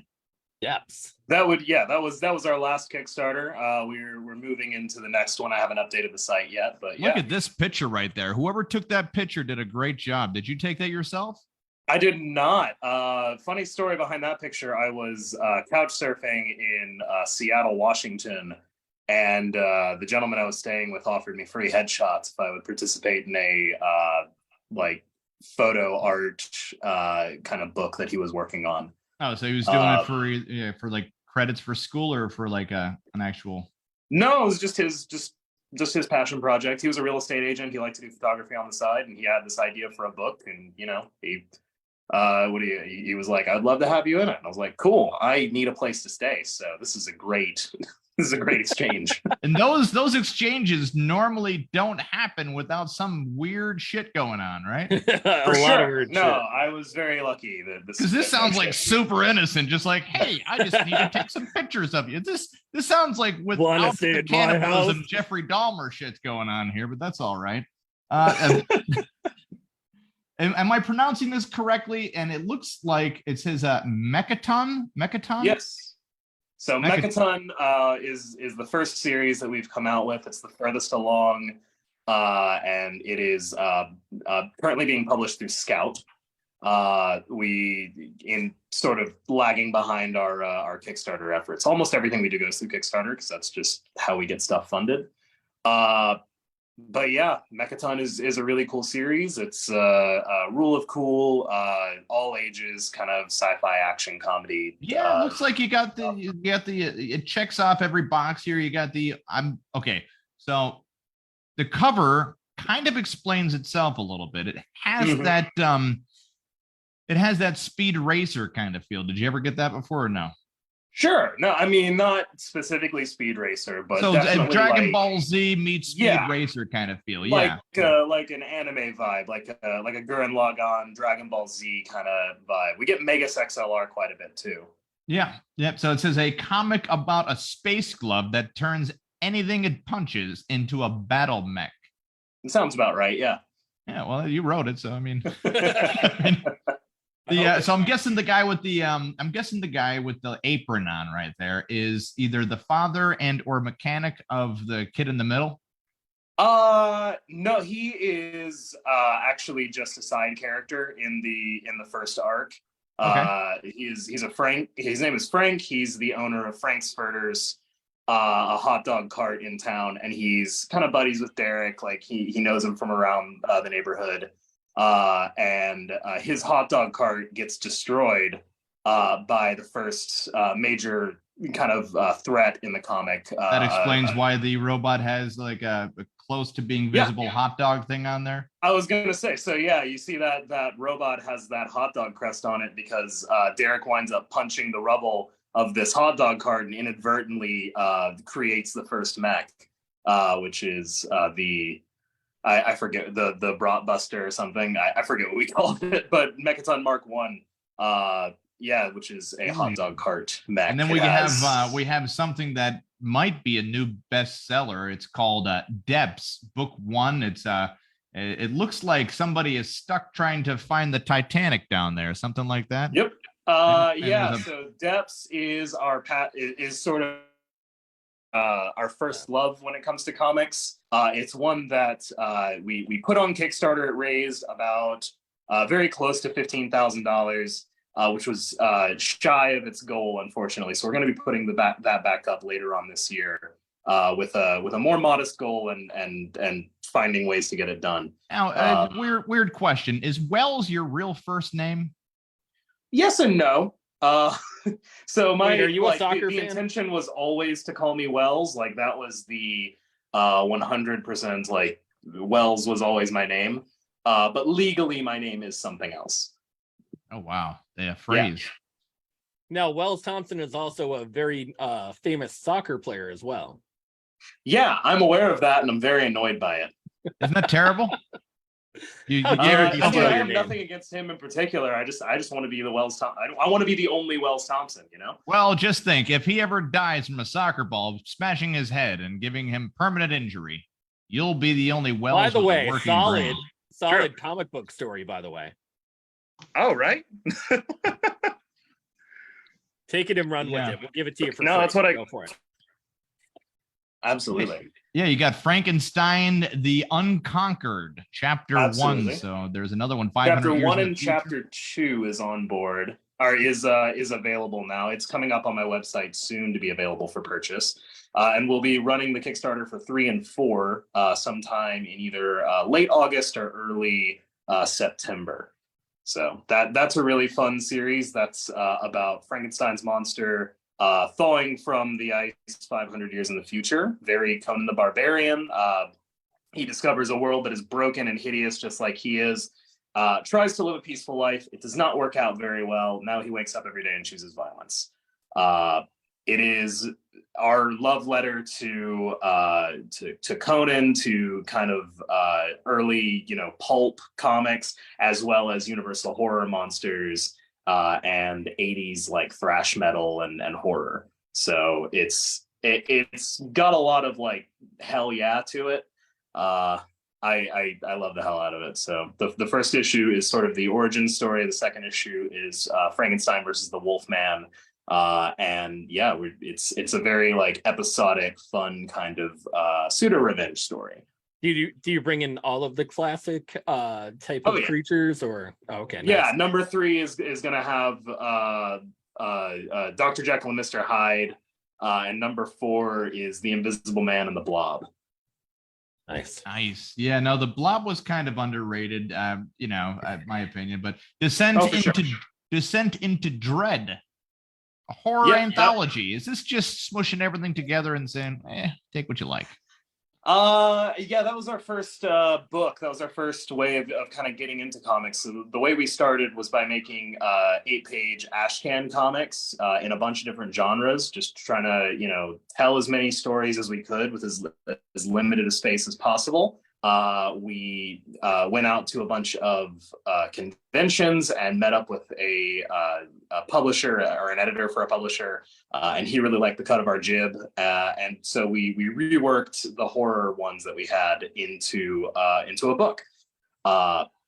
Speaker 1: Yes.
Speaker 6: That was our last Kickstarter. We're moving into the next one. I haven't updated the site yet, but yeah.
Speaker 2: Look at this picture right there. Whoever took that picture did a great job. Did you take that yourself?
Speaker 6: I did not. Funny story behind that picture. I was couch surfing in Seattle, Washington, and the gentleman I was staying with offered me free headshots if I would participate in a photo art kind of book that he was working on.
Speaker 2: Oh, so he was doing it for like credits for school or for like an actual?
Speaker 6: No, it was just his passion project. He was a real estate agent. He liked to do photography on the side, and he had this idea for a book. And he was like, "I'd love to have you in it." And I was like, "Cool. I need a place to stay, so this is a great exchange."
Speaker 2: And those exchanges normally don't happen without some weird shit going on, right?
Speaker 6: For sure. No, I was very lucky that
Speaker 2: this sounds like super innocent. Just like, hey, I just need to take some pictures of you. This sounds like without the cannibalism, Jeffrey Dahmer shit's going on here, but that's all right. Am I pronouncing this correctly? And it looks like it says Mechaton.
Speaker 6: Yes. So Mechaton is the first series that we've come out with. It's the furthest along, and it is currently being published through Scout. We in sort of lagging behind our Kickstarter efforts. Almost everything we do goes through Kickstarter because that's just how we get stuff funded. But yeah, Mechaton is a really cool series. It's a Rule of Cool, all ages kind of sci-fi action comedy.
Speaker 2: Yeah, it looks like you got the it checks off every box here. You got so the cover kind of explains itself a little bit. It has that Speed Racer kind of feel. Did you ever get that before or no?
Speaker 6: Sure. No, I mean, not specifically Speed Racer, but
Speaker 2: so
Speaker 6: definitely
Speaker 2: Dragon
Speaker 6: like,
Speaker 2: Ball Z meets Speed Racer kind of feel.
Speaker 6: Like an anime vibe, like a Gurren Lagann, Dragon Ball Z kind of vibe. We get Megas XLR quite a bit too.
Speaker 2: Yeah. Yep. So it says a comic about a space glove that turns anything it punches into a battle mech.
Speaker 6: It sounds about right. Yeah.
Speaker 2: Yeah. Well, you wrote it, so I mean. So I'm guessing the guy with the apron on right there is either the father and or mechanic of the kid in the middle.
Speaker 6: No, he is actually just a side character in the first arc. Okay. He's a Frank. His name is Frank. He's the owner of Frankfurter's, a hot dog cart in town, and he's kind of buddies with Derek. Like he knows him from around the neighborhood. And his hot dog cart gets destroyed by the first major kind of threat in the comic.
Speaker 2: That explains why the robot has like a close to being visible hot dog thing on there.
Speaker 6: I was gonna say, so yeah, you see that robot has that hot dog crest on it because Derek winds up punching the rubble of this hot dog cart and inadvertently creates the first mech, which is I forget the Brat Buster or something. I forget what we called it, but Mechaton Mark 1, which is a hot dog cart mech.
Speaker 2: And then we have something that might be a new bestseller. It's called Depths Book 1. It's it looks like somebody is stuck trying to find the Titanic down there, something like that.
Speaker 6: Yep. So Depths is is sort of our first love when it comes to comics. It's one that we put on Kickstarter. It raised about very close to $15,000, which was shy of its goal, unfortunately. So we're going to be putting that back up later on this year with a more modest goal and finding ways to get it done.
Speaker 2: Now, weird question: is Wells your real first name?
Speaker 6: Yes and no. So
Speaker 1: are you a soccer
Speaker 6: the
Speaker 1: fan?
Speaker 6: intention was always to call me Wells. Like that was the 100%. Like Wells was always my name, but legally my name is something else.
Speaker 2: Oh wow, the phrase.
Speaker 6: Yeah.
Speaker 1: Now, Wells Thompson is also a very famous soccer player as well.
Speaker 6: Yeah, I'm aware of that, and I'm very annoyed by it.
Speaker 2: Isn't that terrible?
Speaker 6: I have nothing against him in particular. I just want to be the Wells Thompson. I want to be the only Wells Thompson, you know?
Speaker 2: Well, just think, if he ever dies from a soccer ball smashing his head and giving him permanent injury, you'll be the only Wells.
Speaker 1: By the way,
Speaker 2: solid
Speaker 1: Sure. Comic book story, by the way.
Speaker 6: Oh, right.
Speaker 1: Take it and run with it. We'll give it to you for free.
Speaker 6: That's what
Speaker 1: Go for it.
Speaker 6: Absolutely.
Speaker 2: Yeah, you got Frankenstein the Unconquered, Chapter 1. So there's another one.
Speaker 6: Chapter 1 and Chapter 2 is on board, or is available now. It's coming up on my website soon to be available for purchase. And we'll be running the Kickstarter for 3 and 4 sometime in either late August or early September. So that's a really fun series. That's about Frankenstein's monster thawing from the ice 500 years in the future. Very Conan the Barbarian. He discovers a world that is broken and hideous, just like he is. Tries to live a peaceful life. It does not work out very well. Now he wakes up every day and chooses violence. It is our love letter to Conan, to kind of early, pulp comics, as well as Universal horror monsters and 80s like thrash metal and horror. So it's got a lot of like hell yeah to it. I love the hell out of it. So the first issue is sort of the origin story. The second issue is Frankenstein versus the Wolfman. And yeah, it's a very like episodic, fun kind of pseudo revenge story.
Speaker 1: Do you bring in all of the classic type of creatures, or okay? Nice.
Speaker 6: Yeah, number 3 is gonna have Dr. Jekyll and Mr. Hyde, and number 4 is the Invisible Man and the Blob.
Speaker 1: Nice.
Speaker 2: Yeah, no, the Blob was kind of underrated, my opinion, but Descent into Dread, a horror anthology. Is this just smushing everything together and saying, take what you like?
Speaker 6: Yeah, that was our first book. That was our first way of kind of getting into comics. So the way we started was by making 8-page ashcan comics in a bunch of different genres, just trying to, tell as many stories as we could with as limited a space as possible. We went out to a bunch of conventions and met up with a publisher or an editor for a publisher, and he really liked the cut of our jib, and so we reworked the horror ones that we had into a book,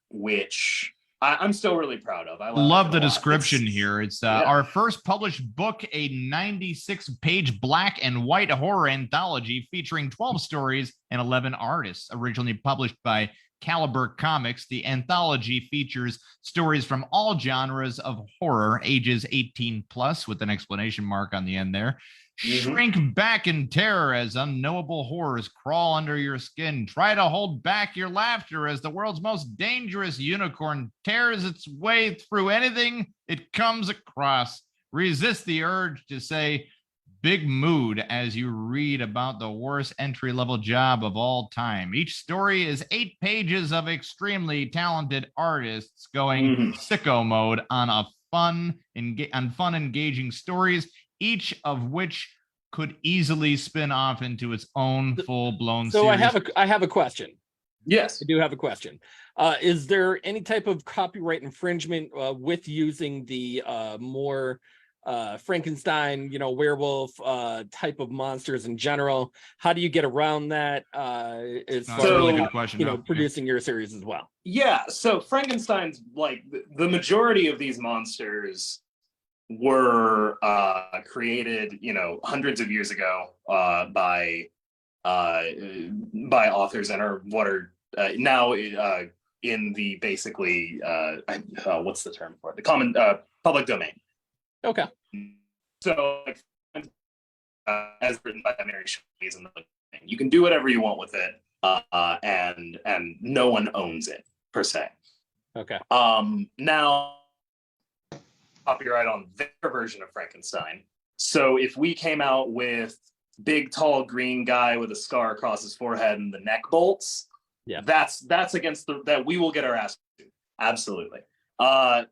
Speaker 6: which I'm still really proud of. I
Speaker 2: love the description here. It's our first published book, a 96-page black and white horror anthology featuring 12 stories and 11 artists. Originally published by Caliber Comics, the anthology features stories from all genres of horror, ages 18 plus, with an exclamation mark on the end there. Shrink back in terror as unknowable horrors crawl under your skin. Try to hold back your laughter as the world's most dangerous unicorn tears its way through anything it comes across. Resist the urge to say big mood as you read about the worst entry-level job of all time. Each story is 8 pages of extremely talented artists going sicko mode on fun, engaging stories, each of which could easily spin off into its own full-blown series.
Speaker 1: So I have a question.
Speaker 6: Yes,
Speaker 1: I do have a question. Is there any type of copyright infringement with using the more Frankenstein, werewolf type of monsters in general? How do you get around that? As far as
Speaker 2: really good question.
Speaker 1: Producing your series as well.
Speaker 6: Yeah, so Frankenstein's, like, the majority of these monsters were created, hundreds of years ago by authors and are now in the basically what's the term for it? The common public domain.
Speaker 1: Okay.
Speaker 6: So, as written by Mary Shelley's in the book, you can do whatever you want with it, and no one owns it per se.
Speaker 1: Okay.
Speaker 6: Now, copyright on their version of Frankenstein. So if we came out with big, tall, green guy with a scar across his forehead and the neck bolts, that's against that we will get our ass to. Absolutely.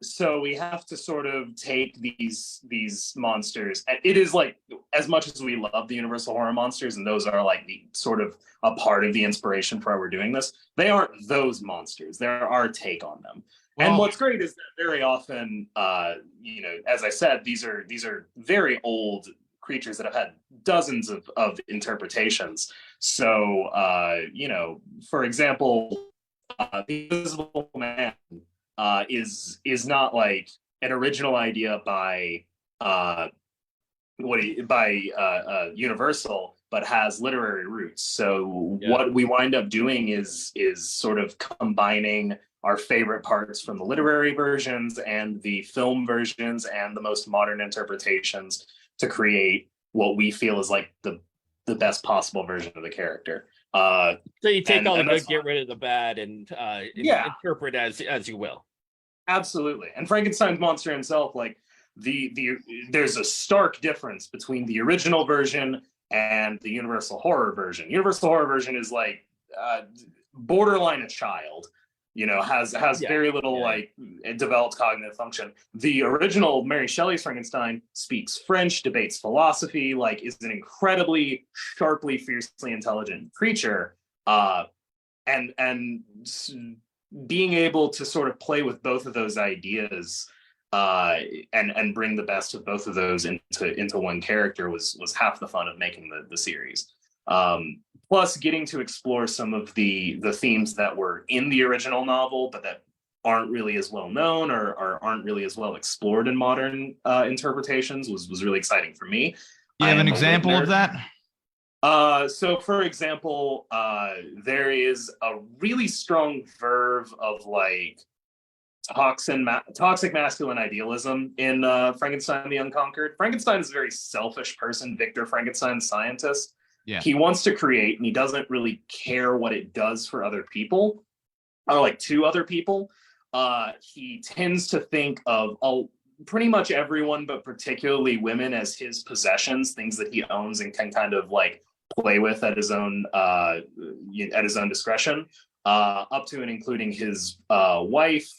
Speaker 6: So we have to sort of take these monsters. And it is like, as much as we love the Universal horror monsters, and those are like the sort of a part of the inspiration for why we're doing this, they aren't those monsters. They're our take on them. Well, and what's great is that very often, as I said, these are very old creatures that have had dozens of interpretations. So, for example, the Invisible Man is not like an original idea by Universal, but has literary roots. So what we wind up doing is sort of combining our favorite parts from the literary versions and the film versions and the most modern interpretations to create what we feel is like the best possible version of the character.
Speaker 1: So you take all the good, get rid of the bad, and interpret as you will.
Speaker 6: Absolutely. And Frankenstein's monster himself, like there's a stark difference between the original version and the Universal horror version. Universal horror version is like borderline a child. Has very little like developed cognitive function. The original Mary Shelley's Frankenstein speaks French, debates philosophy, like is an incredibly sharply, fiercely intelligent creature. And being able to sort of play with both of those ideas and bring the best of both of those into one character was half the fun of making the series. Plus getting to explore some of the themes that were in the original novel, but that aren't really as well known or aren't really as well explored in modern interpretations was really exciting for me.
Speaker 2: You have an example of that?
Speaker 6: So for example, there is a really strong verve of like toxic masculine idealism in Frankenstein the Unconquered. Frankenstein is a very selfish person, Victor Frankenstein, scientist. Yeah. He wants to create and he doesn't really care what it does for other people or like to other people. He tends to think of pretty much everyone, but particularly women, as his possessions, things that he owns and can kind of like play with at his own discretion, up to and including his wife,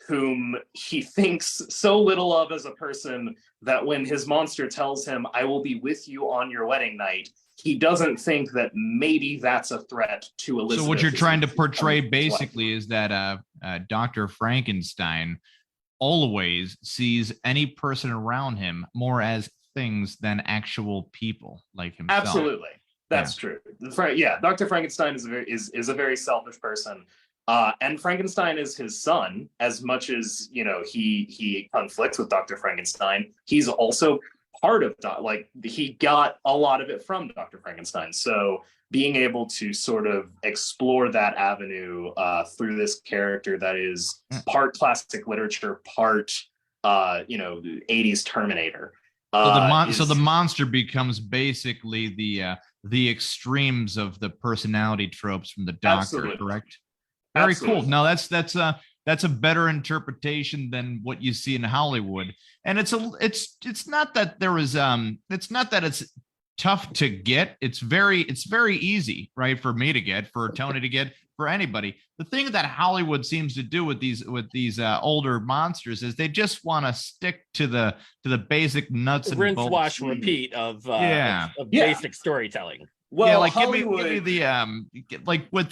Speaker 6: whom he thinks so little of as a person that when his monster tells him, "I will be with you on your wedding night," he doesn't think that maybe that's a threat to Elizabeth.
Speaker 2: So what you're trying to portray basically is that Dr. Frankenstein always sees any person around him more as things than actual people like himself.
Speaker 6: Absolutely. That's true. Yeah, Dr. Frankenstein is a very selfish person. And Frankenstein is his son. As much as, you know, he conflicts with Dr. Frankenstein, he's also part of he got a lot of it from Dr. Frankenstein. So being able to sort of explore that avenue through this character that is part classic literature, part 80s Terminator.
Speaker 2: So the monster becomes basically the extremes of the personality tropes from the Doctor,
Speaker 6: absolutely.
Speaker 2: Correct? Very
Speaker 6: Absolutely.
Speaker 2: cool. No, that's a better interpretation than what you see in Hollywood. And it's not that there is it's not that it's tough to get. It's very easy, right, for me to get, for Tony to get, for anybody. The thing that Hollywood seems to do with these older monsters is they just want to stick to the basic nuts and
Speaker 1: rinse,
Speaker 2: bolts.
Speaker 1: wash, repeat of basic storytelling.
Speaker 6: Well,
Speaker 2: yeah, like
Speaker 6: Hollywood...
Speaker 2: give me the like with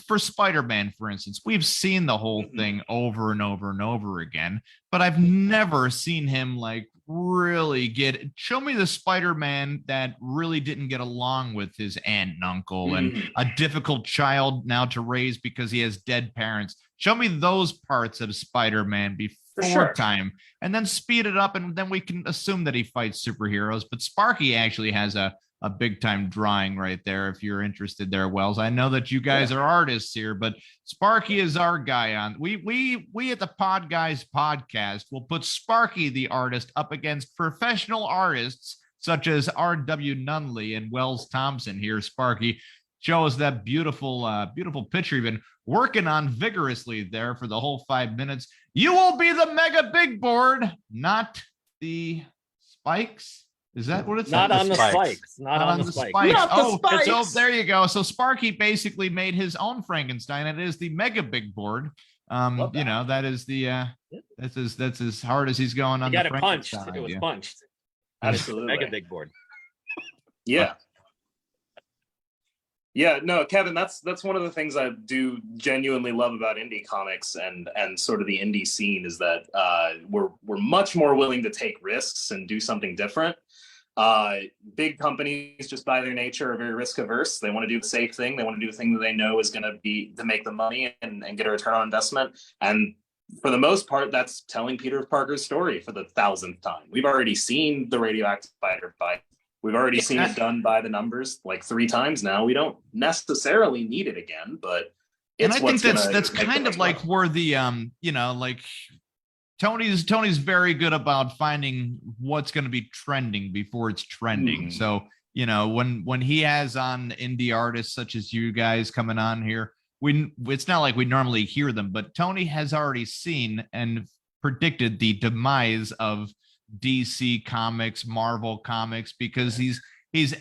Speaker 2: for Spider-Man, for instance, we've seen the whole thing over and over and over again, but I've never seen him like really show me the Spider-Man that really didn't get along with his aunt and uncle and a difficult child now to raise because he has dead parents. Show me those parts of Spider-Man before time, and then speed it up, and then we can assume that he fights superheroes. But Sparky actually has a big time drawing right there. If you're interested there, Wells, I know that you guys are artists here, but Sparky is our guy on. We at the Podguyz Podcast will put Sparky, the artist, up against professional artists such as R.W. Nunley and Wells Thompson. Here, Sparky, show us that beautiful picture you've been working on vigorously there for the whole 5 minutes. You will be the mega big board, not the spikes. Is that what it's
Speaker 1: not on the spikes? Not on the spikes.
Speaker 2: So there you go. So Sparky basically made his own Frankenstein. It is the mega big board. That is the that's as hard as he's going on.
Speaker 1: He got it punched. It was punched.
Speaker 6: Absolutely,
Speaker 1: mega big board.
Speaker 6: Yeah. Yeah, no, Kevin, that's one of the things I do genuinely love about indie comics and sort of the indie scene is that we're much more willing to take risks and do something different. Big companies, just by their nature, are very risk averse. They want to do the safe thing. They want to do the thing that they know is going to be to make the money and get a return on investment. And for the most part, that's telling Peter Parker's story for the 1,000th time. We've already seen the radioactive spider bite. We've already seen it done by the numbers like 3 times now. We don't necessarily need it again, but
Speaker 2: it's and I think that's kind of like where the Tony's very good about finding what's going to be trending before it's trending. So, when he has on indie artists such as you guys coming on here, it's not like we normally hear them, but Tony has already seen and predicted the demise of DC Comics, Marvel Comics, because he's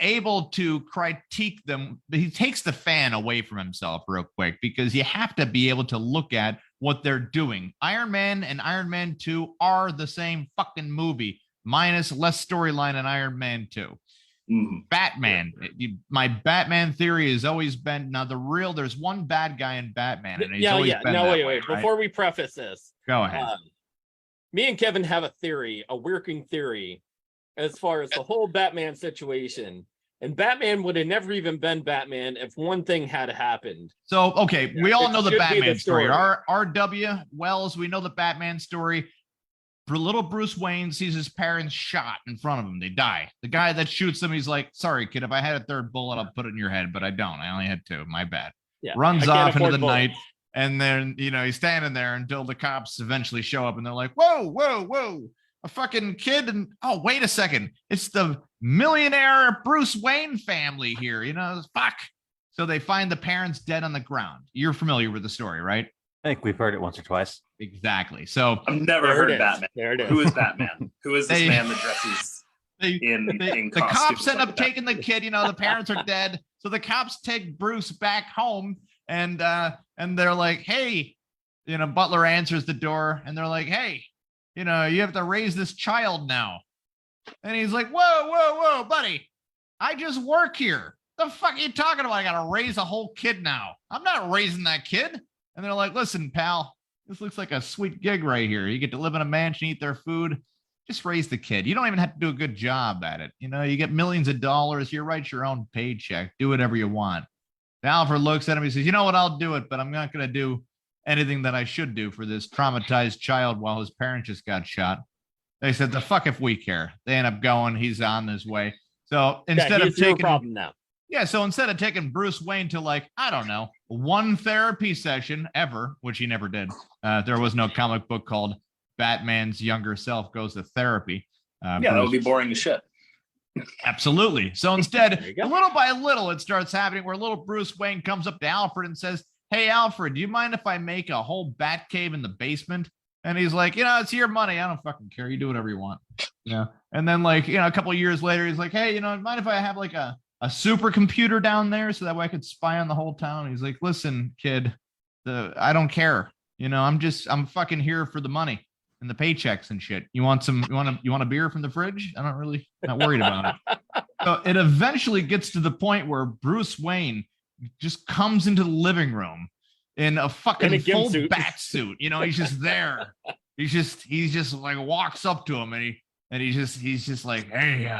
Speaker 2: able to critique them. He takes the fan away from himself real quick, because you have to be able to look at what they're doing. Iron Man and Iron Man 2 are the same fucking movie, minus less storyline in Iron Man 2. Batman. My Batman theory has always been, there's one bad guy in Batman, and he's always been that way,
Speaker 1: wait.
Speaker 2: Right?
Speaker 1: Before we preface this,
Speaker 2: go ahead.
Speaker 1: Me and Kevin have a working theory, as far as the whole Batman situation. And Batman would have never even been Batman if one thing had happened.
Speaker 2: So, okay, we all know the Batman story. R.W. Wells, we know the Batman story. Little Bruce Wayne sees his parents shot in front of him. They die. The guy that shoots them, he's like, "Sorry, kid, if I had a third bullet, I'll put it in your head, but I don't. I only had 2. My bad."
Speaker 1: Yeah,
Speaker 2: runs off into the night. And then, he's standing there until the cops eventually show up, and they're like, whoa, a fucking kid. And oh, wait a second. It's the millionaire Bruce Wayne family here, fuck. So they find the parents dead on the ground. You're familiar with the story, right?
Speaker 4: I think we've heard it once or twice.
Speaker 2: Exactly. So
Speaker 6: I've never heard of Batman.
Speaker 1: There it is.
Speaker 6: Who is Batman? Who is this man that dresses?
Speaker 2: The cops end up taking the kid. The parents are dead, so the cops take Bruce back home, and they're like, "Hey," Butler answers the door, and they're like, "Hey, you have to raise this child now," and he's like, "Whoa, buddy, I just work here. The fuck are you talking about? I gotta raise a whole kid now. I'm not raising that kid." And they're like, "Listen, pal, this looks like a sweet gig right here. You get to live in a mansion, eat their food. Just raise the kid. You don't even have to do a good job at it. You get millions of dollars. You write your own paycheck. Do whatever you want." And Alfred looks at him. He says, "You know what? I'll do it, but I'm not going to do anything that I should do for this traumatized child while his parents just got shot." They said, "The fuck if we care." They end up going. He's on his way. So instead of taking
Speaker 1: problem now.
Speaker 2: Yeah, so instead of taking Bruce Wayne to I don't know, one therapy session ever, which he never did. There was no comic book called Batman's Younger Self Goes to Therapy.
Speaker 6: That would be boring as shit.
Speaker 2: Absolutely. So instead, little by little, it starts happening where little Bruce Wayne comes up to Alfred and says, "Hey, Alfred, do you mind if I make a whole bat cave in the basement?" And he's like, "It's your money. I don't fucking care. You do whatever you want." And then a couple of years later, he's like, "Hey, mind if I have a supercomputer down there so that way I could spy on the whole town?" He's like, "Listen, kid, I don't care. I'm fucking here for the money and the paychecks and shit. You want a beer from the fridge? Not worried about it." So it eventually gets to the point where Bruce Wayne just comes into the living room in a fucking full bat suit. He's just there. He's just walks up to him and he's just like, "Hey,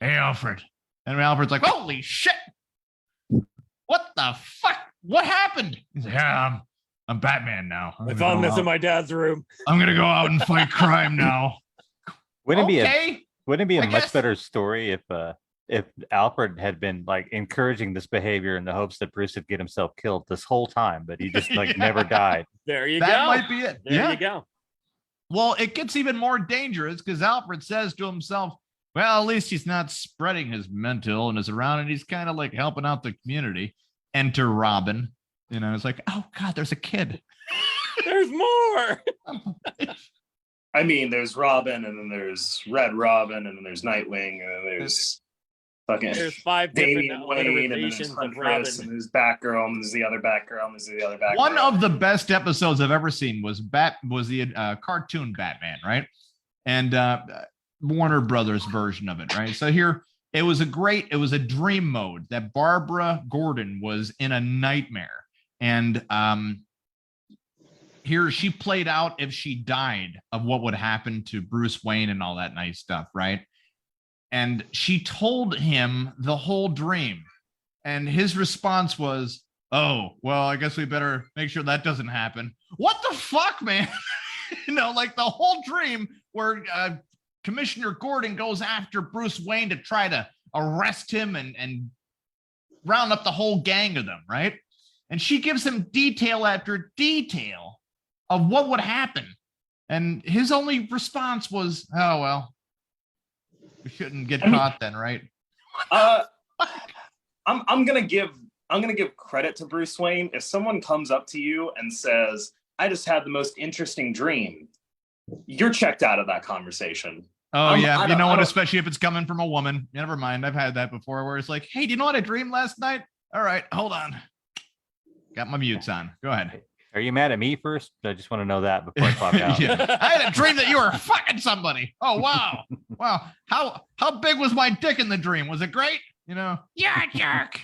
Speaker 2: Alfred." And Alfred's like, "Holy shit! What the fuck? What happened?" He's like, "Yeah, I'm Batman now.
Speaker 1: I found this in my dad's room.
Speaker 2: I'm gonna go out and fight crime now."
Speaker 4: Wouldn't it be a much better story if Alfred had been encouraging this behavior in the hopes that Bruce would get himself killed this whole time, but he just never died?
Speaker 1: There you go.
Speaker 2: That might be it.
Speaker 1: There you go.
Speaker 2: Well, it gets even more dangerous because Alfred says to himself, "Well, at least he's not spreading his mental illness around, and he's kind of helping out the community." Enter Robin. It's like, "Oh God, there's a kid."
Speaker 1: There's more.
Speaker 6: I mean, there's Robin, and then there's Red Robin, and then there's Nightwing, and then there's
Speaker 1: there's 5 different
Speaker 6: Wayne, and then there's Huntress, and there's Batgirl, and there's the other Batgirl, and there's the other Batgirl.
Speaker 2: One of the best episodes I've ever seen was the cartoon Batman, right? And Warner Brothers version of it, right? So here it was a dream mode that Barbara Gordon was in a nightmare, and here she played out if she died of what would happen to Bruce Wayne and all that nice stuff, right? And she told him the whole dream, and his response was, "Oh, well, I guess we better make sure that doesn't happen." What the fuck, man? The whole dream where Commissioner Gordon goes after Bruce Wayne to try to arrest him and round up the whole gang of them, right? And she gives him detail after detail of what would happen. And his only response was, "Oh, well, we shouldn't get caught then, right?"
Speaker 6: I'm gonna give credit to Bruce Wayne. If someone comes up to you and says, "I just had the most interesting dream," you're checked out of that conversation.
Speaker 2: Oh, yeah. You know what? Especially if it's coming from a woman. Never mind. I've had that before where it's like, "Hey, do you know what I dreamed last night?" "All right, hold on. Got my mutes on. Go ahead."
Speaker 4: Are you mad at me first? I just want to know that before I pop out.
Speaker 2: Yeah. "I had a dream that you were fucking somebody." "Oh, wow. Wow. How big was my dick in the dream? Was it great?" "You're a jerk."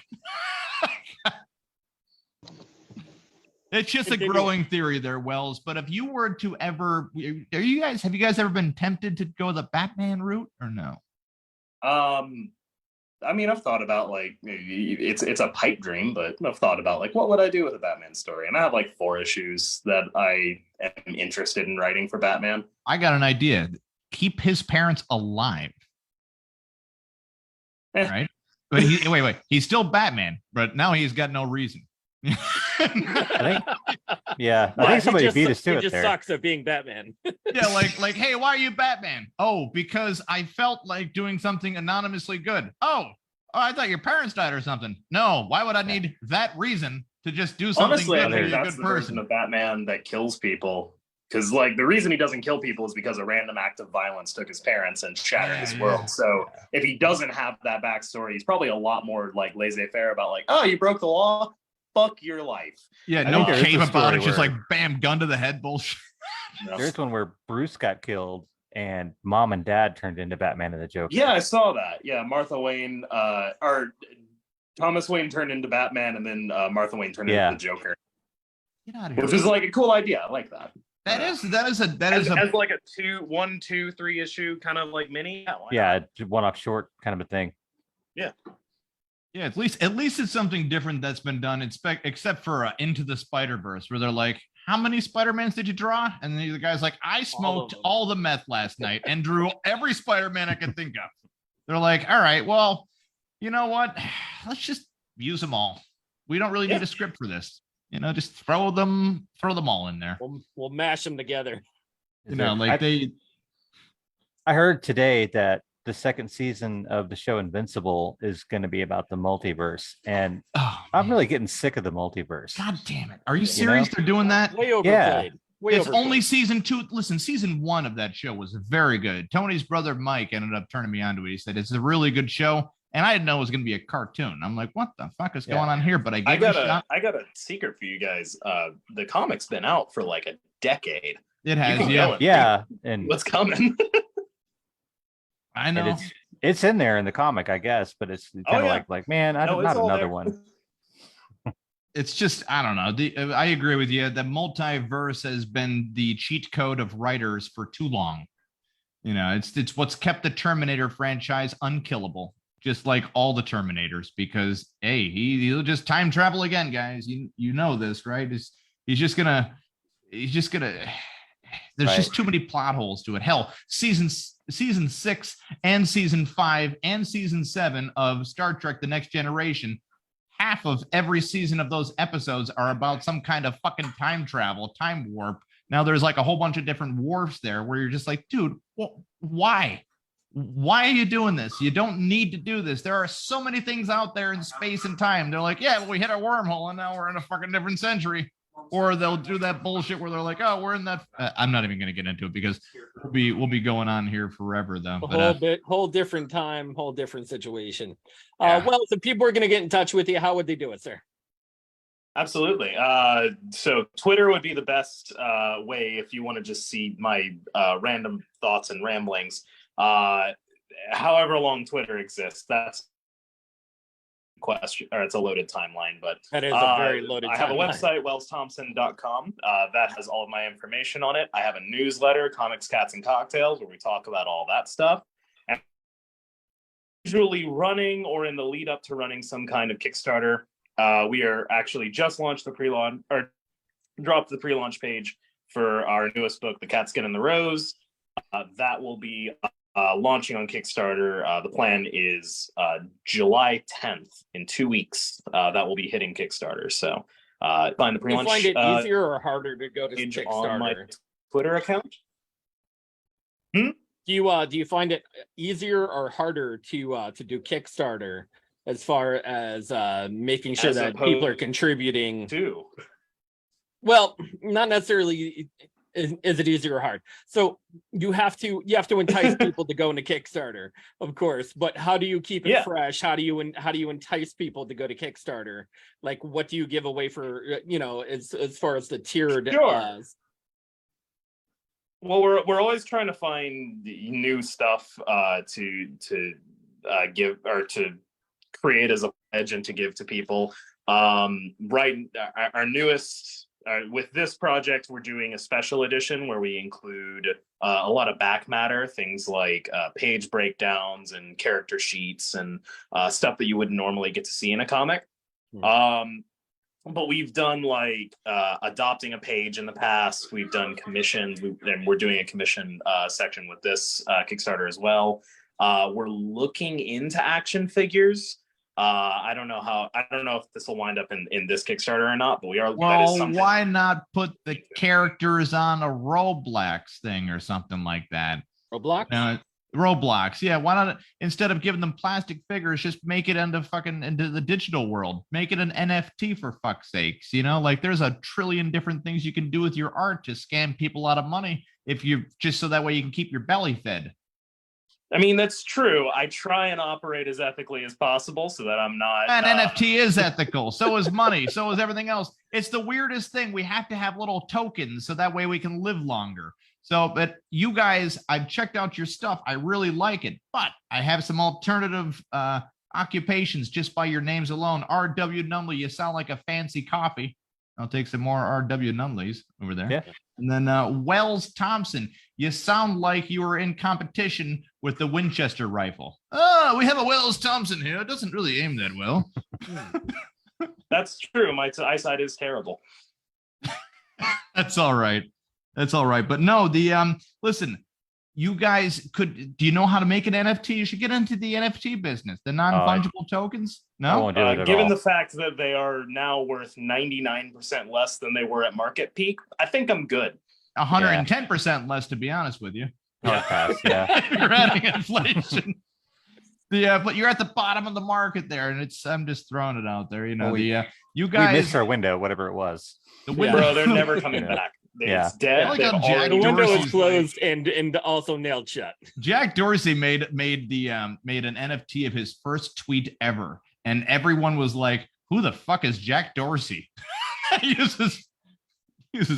Speaker 2: It's just a growing theory there, Wells. But if you were to ever, have you guys ever been tempted to go the Batman route or no?
Speaker 6: I mean, I've thought about it's a pipe dream, but I've thought about what would I do with a Batman story? And I have 4 issues that I am interested in writing for Batman.
Speaker 2: I got an idea. Keep his parents alive. Right? But wait. He's still Batman, but now he's got no reason.
Speaker 4: I think somebody beat us to it.
Speaker 1: He just sucks at being Batman.
Speaker 2: Yeah, hey, why are you Batman? "Oh, because I felt like doing something anonymously good." Oh, I thought your parents died or something." "No, why would I need that reason to just do something
Speaker 6: Honestly,
Speaker 2: good
Speaker 6: I think
Speaker 2: to be a
Speaker 6: that's
Speaker 2: good
Speaker 6: the
Speaker 2: person?"
Speaker 6: version of Batman that kills people. Because like the reason he doesn't kill people is because a random act of violence took his parents and shattered his world. So if he doesn't have that backstory, he's probably a lot more like laissez-faire about like, oh, you broke the law, fuck your life.
Speaker 2: Yeah, no cape about it, just like bam, gun to the head bullshit.
Speaker 4: There's one where Bruce got killed and mom and dad turned into Batman and the Joker.
Speaker 6: Yeah, I saw that. Yeah, Martha Wayne, or Thomas Wayne turned into Batman, and then Martha Wayne turned into the Joker.
Speaker 2: Get out of here.
Speaker 6: Which is like a cool idea. I like that.
Speaker 2: That is
Speaker 6: as like a 1, 2, 3 issue kind of like mini.
Speaker 4: Yeah, one-off short kind of a thing.
Speaker 6: Yeah.
Speaker 2: Yeah, at least it's something different that's been done, except for Into the Spider-Verse, where they're like, how many Spider-Mans did you draw? And then the guy's like, I smoked all the meth last night and drew every Spider-Man I could think of. They're like, all right, well, you know what? Let's just use them all. We don't really need a script for this. You know, just throw them all in there.
Speaker 1: We'll mash them together.
Speaker 4: I heard today that the second season of the show Invincible is going to be about the multiverse, and I'm really getting sick of the multiverse.
Speaker 2: God damn it! Are you serious? They're doing that?
Speaker 1: Way overplayed.
Speaker 2: It's only season 2. Listen, season 1 of that show was very good. Tony's brother Mike ended up turning me on to it. He said it's a really good show. And I didn't know it was going to be a cartoon. I'm like, what the fuck is going on here? But I got
Speaker 6: a secret for you guys. The comic's been out for like a decade.
Speaker 2: It has,
Speaker 4: yeah. And
Speaker 6: what's coming?
Speaker 2: I know
Speaker 4: it's in there in the comic, I guess, but it's kind of like, man, not another one.
Speaker 2: It's just, I don't know. I agree with you. The multiverse has been the cheat code of writers for too long. You know, it's what's kept the Terminator franchise unkillable. Just like all the Terminators, because he'll just time travel again, guys. You know this, right? He's just gonna. There's just too many plot holes to it. Hell, season 6 and season 5 and season 7 of Star Trek: The Next Generation, half of every season of those episodes are about some kind of fucking time travel, time warp. Now there's like a whole bunch of different warps there where you're just like, dude, why? Why are you doing this? You don't need to do this. There are so many things out there in space and time. They're like, yeah, well, we hit a wormhole and now we're in a fucking different century. Or they'll do that bullshit where they're like, oh, we're in that. I'm not even going to get into it because we'll be going on here forever though.
Speaker 1: Whole different time, whole different situation. Well, if people are going to get in touch with you, how would they do it, sir?
Speaker 6: Absolutely. So Twitter would be the best way if you want to just see my random thoughts and ramblings. However long Twitter exists, that's a question, or it's a loaded timeline, but
Speaker 1: that is a very loaded timeline.
Speaker 6: I have a website, wellsthompson.com, that has all of my information on it. I have a newsletter, Comics, Cats, and Cocktails, where we talk about all that stuff. And usually running or in the lead up to running some kind of Kickstarter. We are actually just launched the pre-launch, or dropped the pre-launch page for our newest book, The Catskin and the Rose. That will be launching on Kickstarter. The plan is July 10th, in 2 weeks. That will be hitting Kickstarter. So find the pre-launch.
Speaker 1: Do you find it easier or harder to go to Kickstarter?
Speaker 6: On my Twitter account.
Speaker 1: Do you find it easier or harder to do Kickstarter as far as making sure that people are contributing
Speaker 6: to?
Speaker 1: Well, not necessarily. Is it easier or hard? So you have to entice people to go into Kickstarter, of course. But how do you keep it fresh? How do you entice people to go to Kickstarter? Like, what do you give away for as far as the tiered?
Speaker 6: Sure. Well, we're always trying to find new stuff to give or to create as a pledge and to give to people. Right, our newest. With this project, we're doing a special edition where we include a lot of back matter, things like page breakdowns and character sheets and stuff that you wouldn't normally get to see in a comic. But we've done like adopting a page in the past. We've done commissions, and we're doing a commission section with this Kickstarter as well. We're looking into action figures. I don't know if this will wind up in this Kickstarter or not, but we are.
Speaker 2: Well, why not put the characters on a Roblox thing or something like that?
Speaker 1: Roblox?
Speaker 2: Roblox. Yeah, why not, instead of giving them plastic figures, just make it into the digital world. Make it an NFT for fuck's sakes. Like there's a trillion different things you can do with your art to scam people out of money if you just so that way you can keep your belly fed.
Speaker 6: I mean, that's true. I try and operate as ethically as possible so that I'm not.
Speaker 2: And NFT is ethical. So is money. So is everything else. It's the weirdest thing. We have to have little tokens so that way we can live longer. So, but you guys, I've checked out your stuff. I really like it, but I have some alternative occupations just by your names alone. R.W. Nunley, you sound like a fancy coffee. I'll take some more R.W. Nunleys over there.
Speaker 4: Yeah.
Speaker 2: And then Wells Thompson, you sound like you were in competition with the Winchester rifle. Oh, we have a Wells Thompson here. It doesn't really aim that well.
Speaker 6: That's true. My eyesight is terrible.
Speaker 2: That's all right. That's all right. But no, listen, you guys do you know how to make an NFT? You should get into the NFT business, the non-fungible tokens. No,
Speaker 4: I won't do it at
Speaker 6: given
Speaker 4: all.
Speaker 6: the fact that they are now worth 99% less than they were at market peak, I think I'm good.
Speaker 2: 110% less, to be honest with you.
Speaker 4: Pass, yeah.
Speaker 2: You're adding inflation. Yeah, but you're at the bottom of the market there, and I'm just throwing it out there.
Speaker 4: Well,
Speaker 2: you
Speaker 4: We
Speaker 2: guys
Speaker 4: missed our window, whatever it was.
Speaker 2: the
Speaker 6: Bro,
Speaker 2: window.
Speaker 6: they're never coming back. It's dead.
Speaker 2: I like
Speaker 6: They've
Speaker 2: how Jack
Speaker 6: already-
Speaker 1: The window is
Speaker 2: Dorsey's
Speaker 1: closed and also nailed shut.
Speaker 2: Jack Dorsey made an NFT of his first tweet ever, and everyone was like, "Who the fuck is Jack Dorsey?" He uses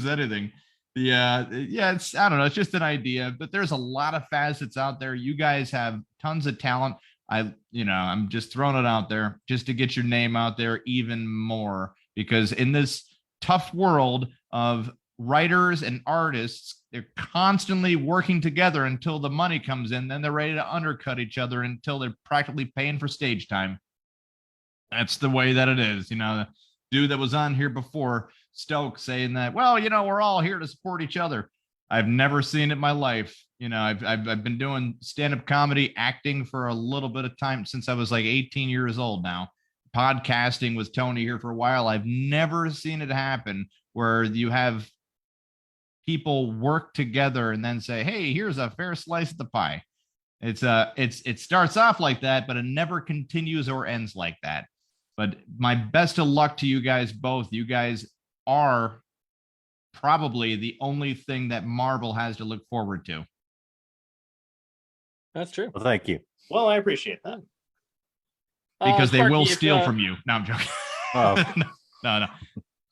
Speaker 2: anything. It's I don't know. It's just an idea, but there's a lot of facets out there. You guys have tons of talent. I'm just throwing it out there just to get your name out there even more, because in this tough world of writers and artists, they're constantly working together until the money comes in. Then they're ready to undercut each other until they're practically paying for stage time. That's the way that it is. The dude that was on here before, Stokes, saying that, well, we're all here to support each other. I've never seen it in my life. I've been doing stand-up comedy, acting for a little bit of time since I was like 18 years old now. Podcasting with Tony here for a while. I've never seen it happen where you have people work together and then say, hey, here's a fair slice of the pie. It starts off like that, but it never continues or ends like that. But my best of luck to you guys both. You guys are probably the only thing that Marvel has to look forward to.
Speaker 1: That's true.
Speaker 4: Well, thank you.
Speaker 6: Well, I appreciate that.
Speaker 2: Because they
Speaker 1: Sparky,
Speaker 2: will
Speaker 1: if,
Speaker 2: steal from you. No, I'm joking.
Speaker 4: Oh.
Speaker 2: No.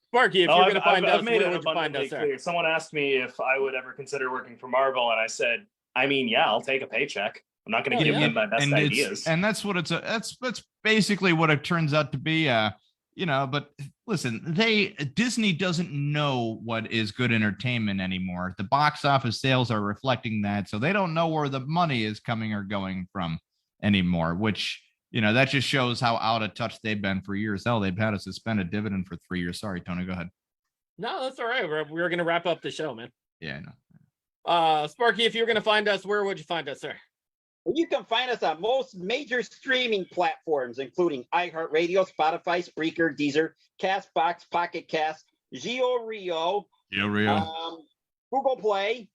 Speaker 1: Sparky, if you're going to find us,
Speaker 6: I've made
Speaker 1: where
Speaker 6: it
Speaker 1: would you find
Speaker 6: abundantly
Speaker 1: us there?
Speaker 6: clear. Someone asked me if I would ever consider working for Marvel, and I said, I mean, yeah, I'll take a paycheck. I'm not going to give them my best ideas.
Speaker 2: And that's what that's basically what it turns out to be. But listen, Disney doesn't know what is good entertainment anymore. The box office sales are reflecting that, so they don't know where the money is coming or going from anymore, which, that just shows how out of touch they've been for years. Hell, they've had a suspended dividend for 3 years. Sorry, Tony, go ahead.
Speaker 1: No, that's all right. We're going to wrap up the show, man.
Speaker 2: Yeah, I know.
Speaker 1: Sparky, if you're going to find us, where would you find us, sir?
Speaker 5: Well, you can find us on most major streaming platforms, including iHeartRadio, Spotify, Spreaker, Deezer, Castbox, Pocket Cast, Rio, Google Play.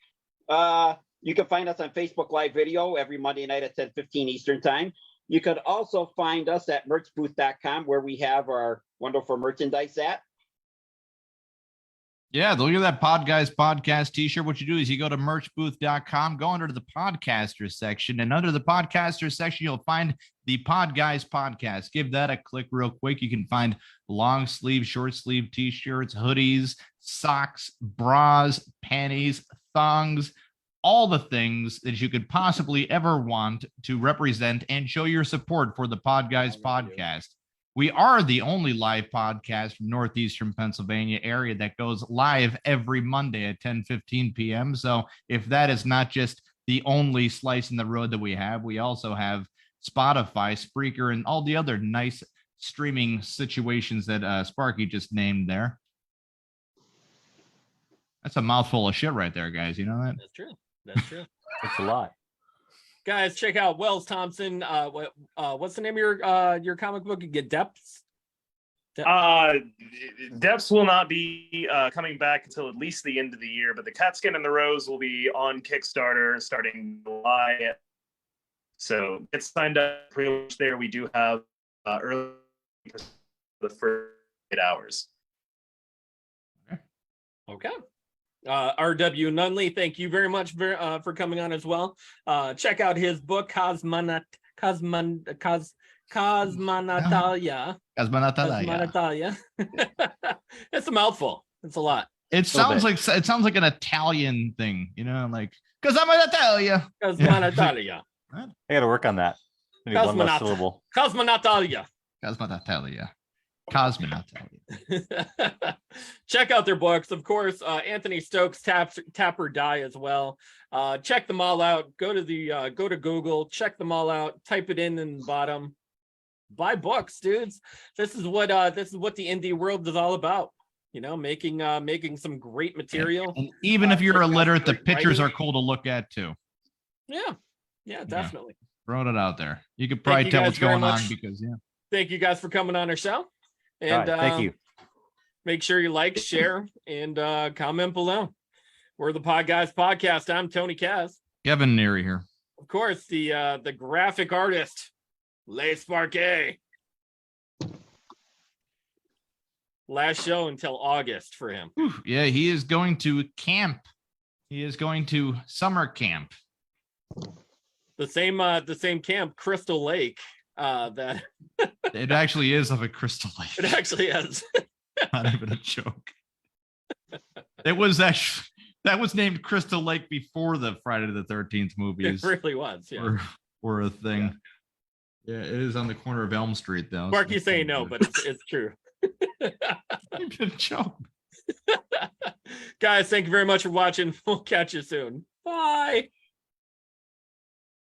Speaker 5: You can find us on Facebook Live Video every Monday night at 10:15 Eastern Time. You could also find us at merchbooth.com, where we have our wonderful merchandise at.
Speaker 2: Yeah, look at that Podguyz Podcast t-shirt. What you do is you go to merchbooth.com, go under the podcaster section, and under the podcaster section, you'll find the Podguyz Podcast. Give that a click real quick. You can find long sleeve, short sleeve t-shirts, hoodies, socks, bras, panties, thongs, all the things that you could possibly ever want to represent and show your support for the Podguyz Podcast. We are the only live podcast from northeastern Pennsylvania area that goes live every Monday at 10:15 p.m. So if that is not just the only slice in the road that we also have Spotify, Spreaker, and all the other nice streaming situations that Sparky just named there. That's a mouthful of shit right there, guys. You know that?
Speaker 1: That's true. That's true.
Speaker 4: It's a lot.
Speaker 1: Guys, check out Wells Thompson. What's the name of your comic book? You get Depths?
Speaker 6: Depths will not be coming back until at least the end of the year, but the Catskin and the Rose will be on Kickstarter starting July So get signed up pre-launch there. We do have early for the first 8 hours.
Speaker 1: Okay. RW Nunley, thank you very much for coming on as well. Check out his book, Cosmonatalya. Cosmonatalya. It's a mouthful. It's a lot.
Speaker 2: It sounds like an Italian thing, you know, like Cosmonatalya.
Speaker 1: Cosmonatalya.
Speaker 4: I got to work on that. Maybe one less syllable.
Speaker 1: Cosmonatalya.
Speaker 2: Cosmonatalya. Cosmonatalya.
Speaker 1: Check out their books, of course. Anthony Stokes, Tap or Die as well. Check them all out. Go to Google, check them all out, type it in the bottom. Buy books, dudes. This is what the indie world is all about. You know, making some great material.
Speaker 2: And even if you're illiterate, the pictures are cool to look at too.
Speaker 1: Yeah, definitely.
Speaker 2: Throwing it out there. You could probably tell what's going on because
Speaker 1: Thank you guys for coming on our show. And
Speaker 4: thank you.
Speaker 1: Make sure you like, share, and comment below. We're the Podguyz Podcast. I'm Tony Kaz.
Speaker 2: Kevin Neary here.
Speaker 1: Of course, the graphic artist, Les Sparquet. Last show until August for him.
Speaker 2: Yeah, he is going to camp. He is going to summer camp.
Speaker 1: The same camp, Crystal Lake. That
Speaker 2: it actually is of a Crystal Lake.
Speaker 1: It actually is.
Speaker 2: Not even a joke. That was named Crystal Lake before the Friday the 13th movies.
Speaker 1: It really was. Yeah,
Speaker 2: were a thing. Yeah, it is on the corner of Elm Street though.
Speaker 1: Mark, you say no, but it's true.
Speaker 2: Good joke.
Speaker 1: Guys, thank you very much for watching. We'll catch you soon. Bye.